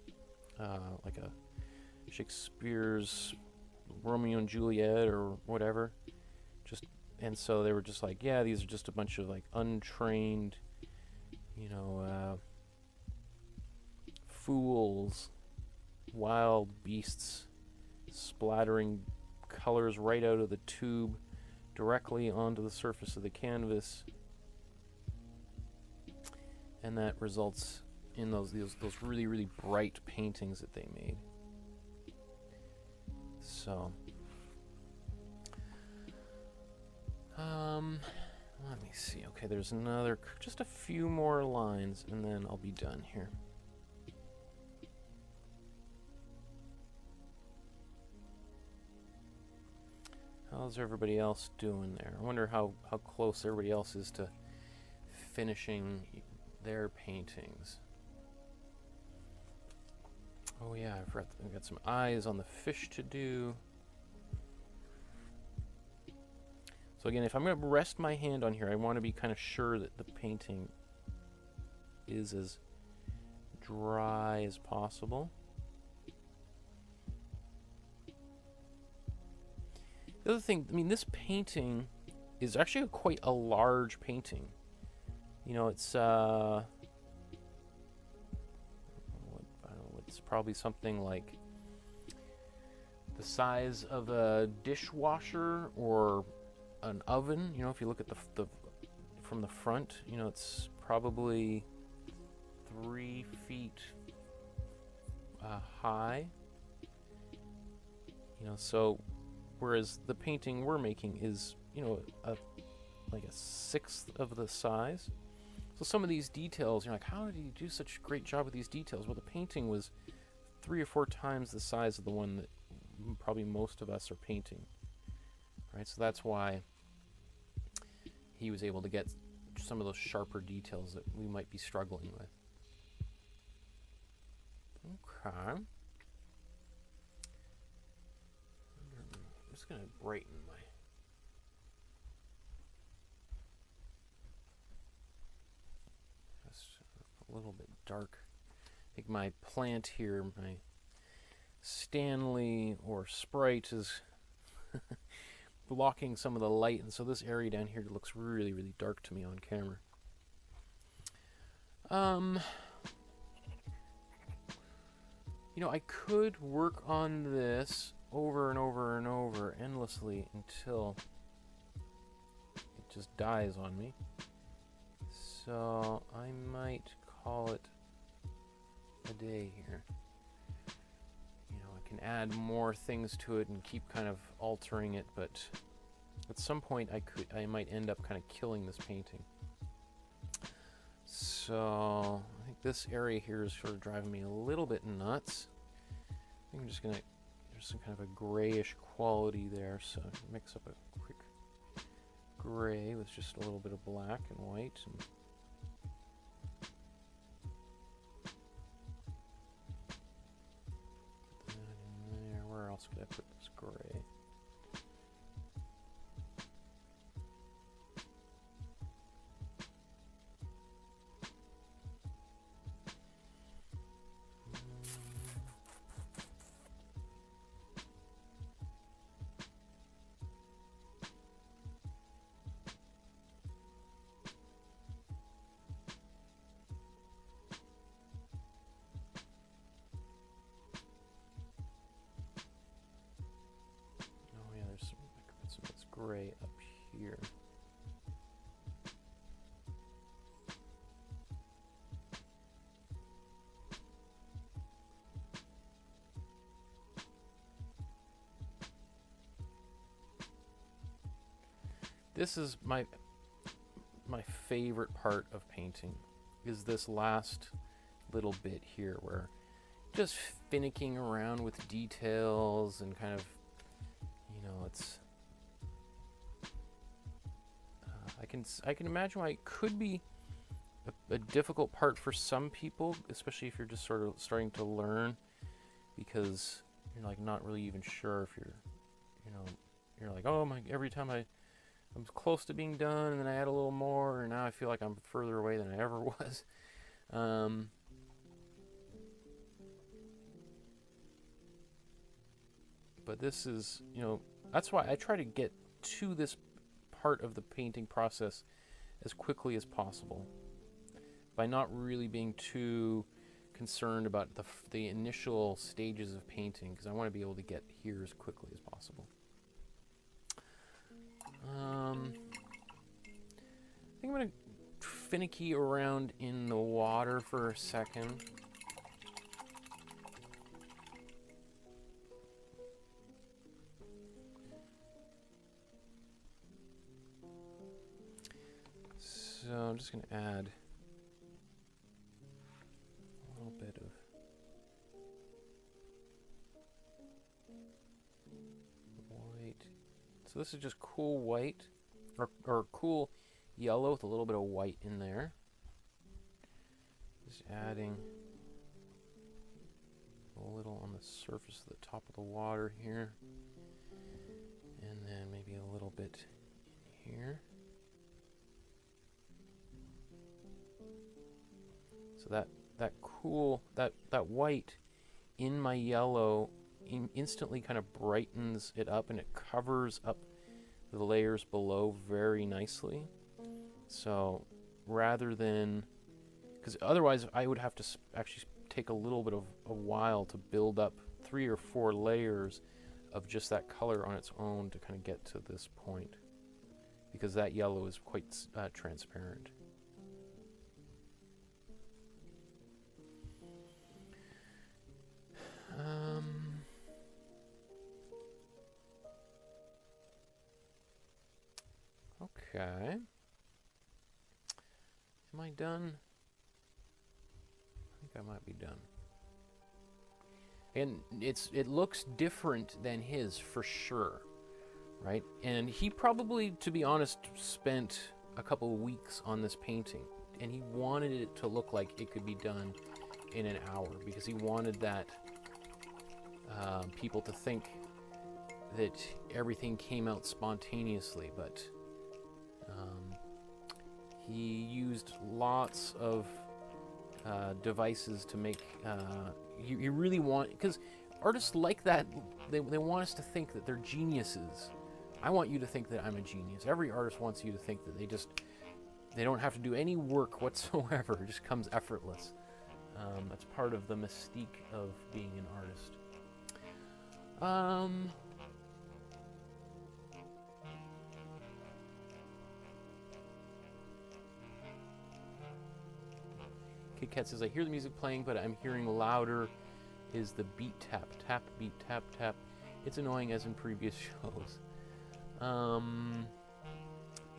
like a Shakespeare's Romeo and Juliet or whatever. And so they were just like, yeah, these are just a bunch of like untrained, you know, fools, wild beasts, splattering colors right out of the tube directly onto the surface of the canvas. And that results in those really, really bright paintings that they made. So, let me see. Okay, there's just a few more lines, and then I'll be done here. How's everybody else doing there? I wonder how close everybody else is to finishing their paintings. Oh yeah, I forgot. I've got some eyes on the fish to do. So again, if I'm going to rest my hand on here, I want to be kind of sure that the painting is as dry as possible. The other thing, I mean, this painting is actually quite a large painting. You know, it's I don't know, it's probably something like the size of a dishwasher or an oven. You know, if you look at the from the front, you know, it's probably 3 feet high. You know, so whereas the painting we're making is, you know, like a sixth of the size. So some of these details, you're like, how did he do such a great job with these details? Well, the painting was 3 or 4 times the size of the one that probably most of us are painting. Right, so that's why he was able to get some of those sharper details that we might be struggling with. Okay. I'm just going to brighten my... Just a little bit dark. I think my plant here, my Stanley or Sprite is blocking some of the light, and so this area down here looks really, really dark to me on camera. You know, I could work on this over and over and over endlessly until it just dies on me. So I might call it a day here. You know, I can add more things to it and keep kind of altering it, but at some point I might end up kind of killing this painting. So I think this area here is sort of driving me a little bit nuts. I think I'm just gonna, there's some kind of a grayish quality there, so mix up a quick gray with just a little bit of black and white. And put that in there. Where else could I put this gray? spray up here. This is my favorite part of painting, is this last little bit here where just finicking around with details and kind of, you know, it's I can imagine why it could be a difficult part for some people, especially if you're just sort of starting to learn, because you're like not really even sure if you're, you know, you're like, oh my, every time I'm close to being done, and then I add a little more, and now I feel like I'm further away than I ever was. But this is, you know, that's why I try to get to this part of the painting process as quickly as possible, by not really being too concerned about the initial stages of painting, because I want to be able to get here as quickly as possible. I think I'm going to finicky around in the water for a second. So I'm just going to add a little bit of white. So this is just cool white, or cool yellow with a little bit of white in there. Just adding a little on the surface of the top of the water here. And then maybe a little bit in here. So that cool, that white in my yellow instantly kind of brightens it up, and it covers up the layers below very nicely. So rather than, because otherwise I would have to actually take a little bit of a while to build up 3 or 4 layers of just that color on its own to kind of get to this point, because that yellow is quite transparent. Okay. Am I done? I think I might be done. And it looks different than his for sure, right? And he probably, to be honest, spent a couple of weeks on this painting, and he wanted it to look like it could be done in an hour, because he wanted that people to think that everything came out spontaneously, but he used lots of devices to make, you really want, because artists like that, they want us to think that they're geniuses. I want you to think that I'm a genius. Every artist wants you to think that they don't have to do any work whatsoever. It just comes effortless. That's part of the mystique of being an artist. Kit Kat says, I hear the music playing, but I'm hearing louder is the beat tap. Tap, beat, tap, tap. It's annoying as in previous shows.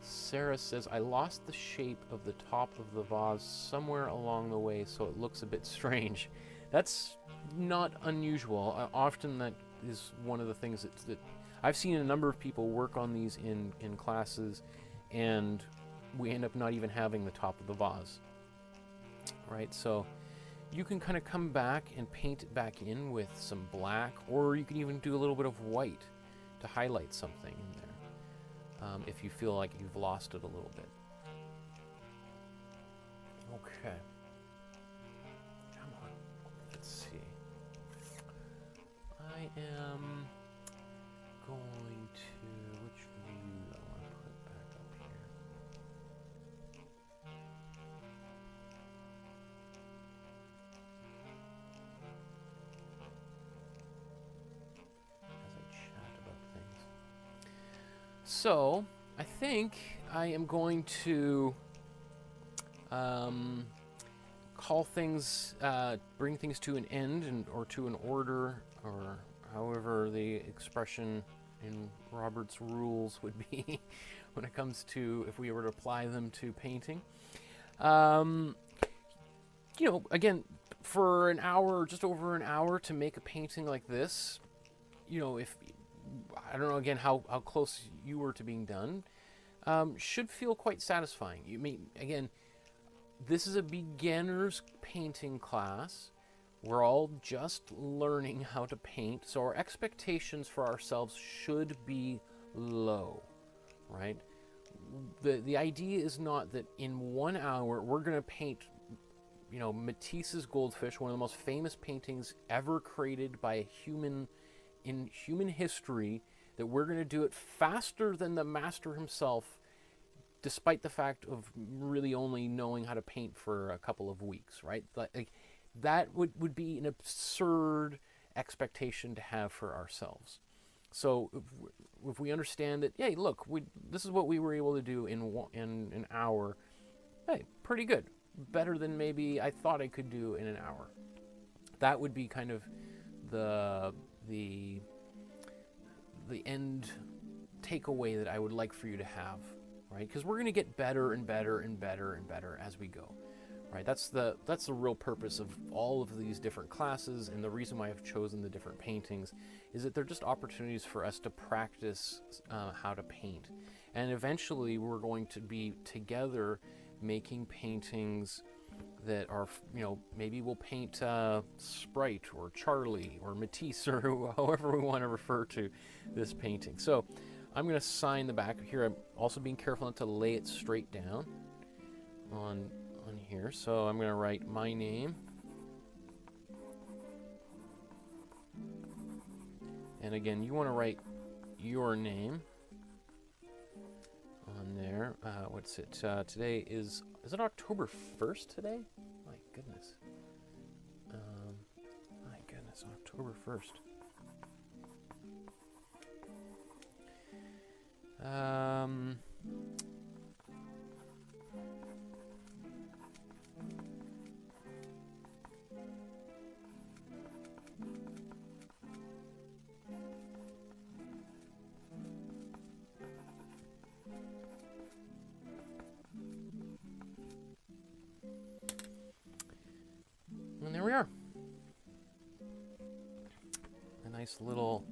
Sarah says, I lost the shape of the top of the vase somewhere along the way, so it looks a bit strange. That's not unusual. Often that is one of the things that I've seen a number of people work on these in classes, and we end up not even having the top of the vase. Right, so you can kind of come back and paint it back in with some black, or you can even do a little bit of white to highlight something in there, if you feel like you've lost it a little bit. Okay. Come on. Let's see. I am going to, which view do I want to put back up here? So I think I am going to call things, bring things to an end, or to an order, or however the expression in Robert's rules would be when it comes to if we were to apply them to painting. You know, again, for an hour, just over an hour, to make a painting like this, you know, if I don't know again how close you were to being done, should feel quite satisfying. You mean, again, this is a beginner's painting class. We're all just learning how to paint, so our expectations for ourselves should be low, right? The idea is not that in 1 hour we're going to paint, you know, Matisse's Goldfish, one of the most famous paintings ever created by a human in human history, that we're going to do it faster than the master himself, despite the fact of really only knowing how to paint for a couple of weeks, right? Like, that would be an absurd expectation to have for ourselves. So if we understand that, hey, look, this is what we were able to do in an hour, hey, pretty good. Better than maybe I thought I could do in an hour. That would be kind of the end takeaway that I would like for you to have, right? Because we're going to get better and better and better and better as we go, right? That's the real purpose of all of these different classes, and the reason why I've chosen the different paintings is that they're just opportunities for us to practice how to paint. And eventually we're going to be together making paintings that are, you know, maybe we'll paint Sprite or Charlie or Matisse or however we want to refer to this painting. So I'm going to sign the back here. I'm also being careful not to lay it straight down on here. So I'm going to write my name. And again, you want to write your name on there. What's it? Today is it October 1st today? My goodness. October 1st. And there we are. A nice little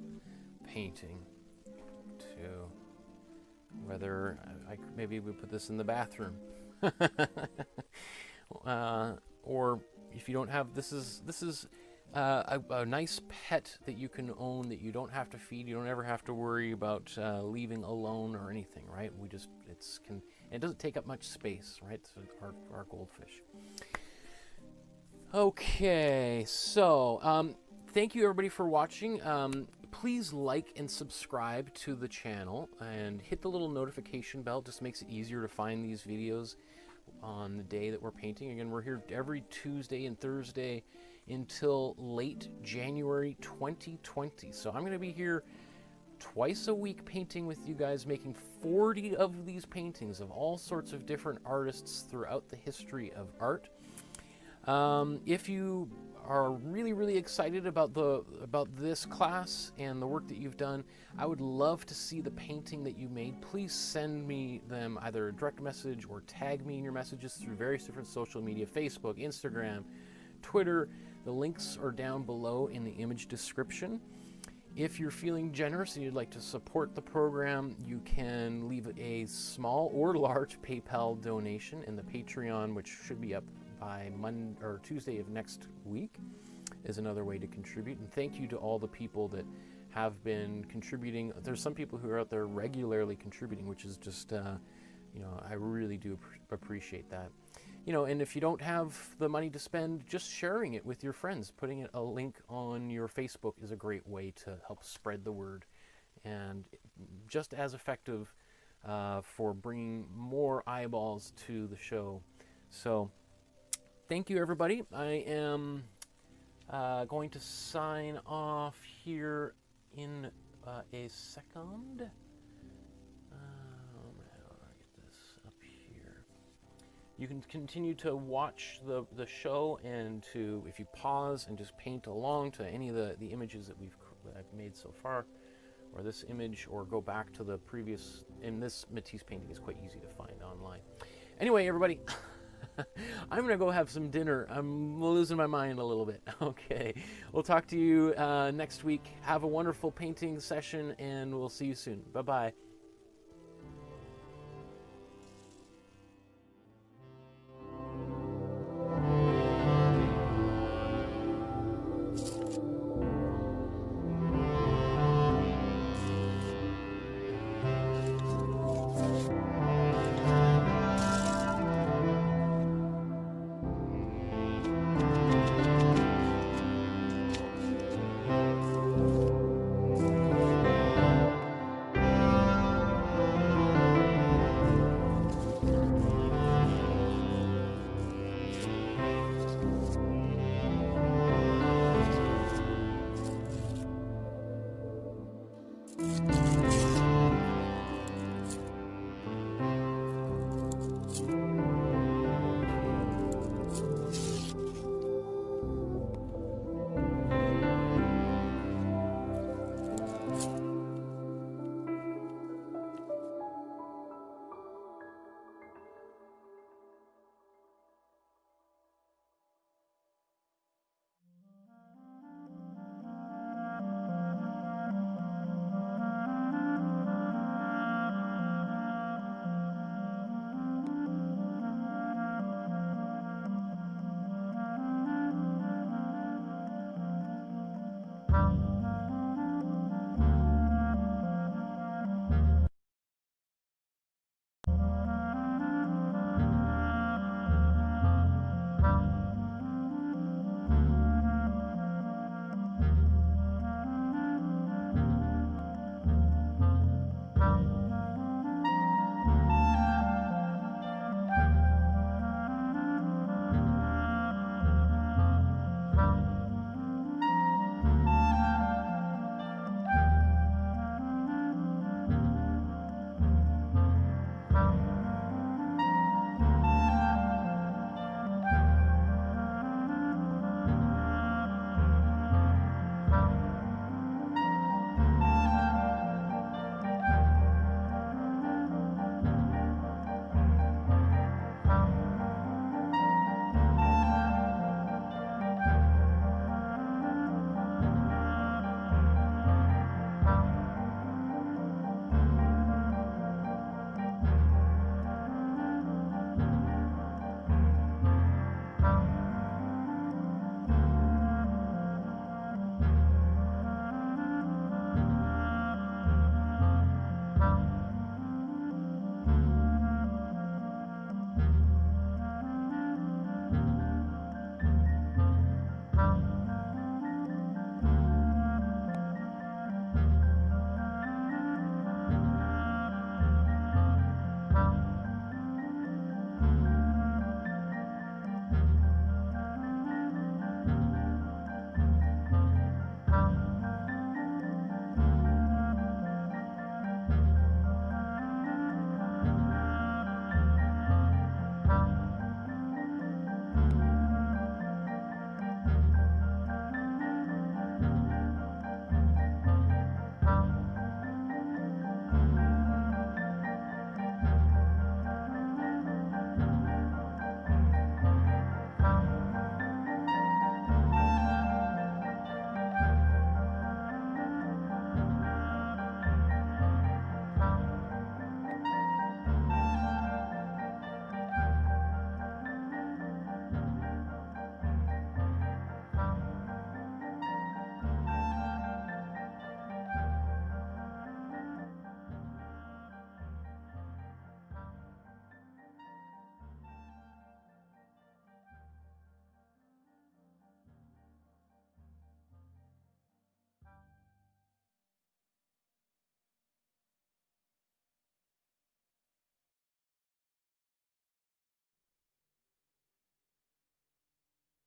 painting to whether maybe we put this in the bathroom. Or if you don't have, this is a nice pet that you can own, that you don't have to feed. You don't ever have to worry about leaving alone or anything, right? It doesn't take up much space, right? So our goldfish. Okay, so thank you everybody for watching. Please like and subscribe to the channel and hit the little notification bell. It just makes it easier to find these videos on the day that we're painting. Again, we're here every Tuesday and Thursday until late January 2020. So I'm going to be here twice a week painting with you guys, making 40 of these paintings of all sorts of different artists throughout the history of art. If you are really, really excited about this class and the work that you've done, I would love to see the painting that you made. Please send me them, either a direct message or tag me in your messages through various different social media, Facebook, Instagram, Twitter. The links are down below in the image description. If you're feeling generous and you'd like to support the program, you can leave a small or large PayPal donation in the Patreon, which should be up by Monday or Tuesday of next week, is another way to contribute. And thank you to all the people that have been contributing. There's some people who are out there regularly contributing, which is just, you know, I really do appreciate that. You know, and if you don't have the money to spend, just sharing it with your friends, putting a link on your Facebook is a great way to help spread the word, and just as effective for bringing more eyeballs to the show. So thank you, everybody. I am going to sign off here in a second. You can continue to watch the show, and to, if you pause and just paint along to any of the images that I've made so far, or this image, or go back to the previous. And this Matisse painting is quite easy to find online. Anyway, everybody, I'm gonna go have some dinner. I'm losing my mind a little bit. Okay, we'll talk to you next week. Have a wonderful painting session, and we'll see you soon. Bye bye.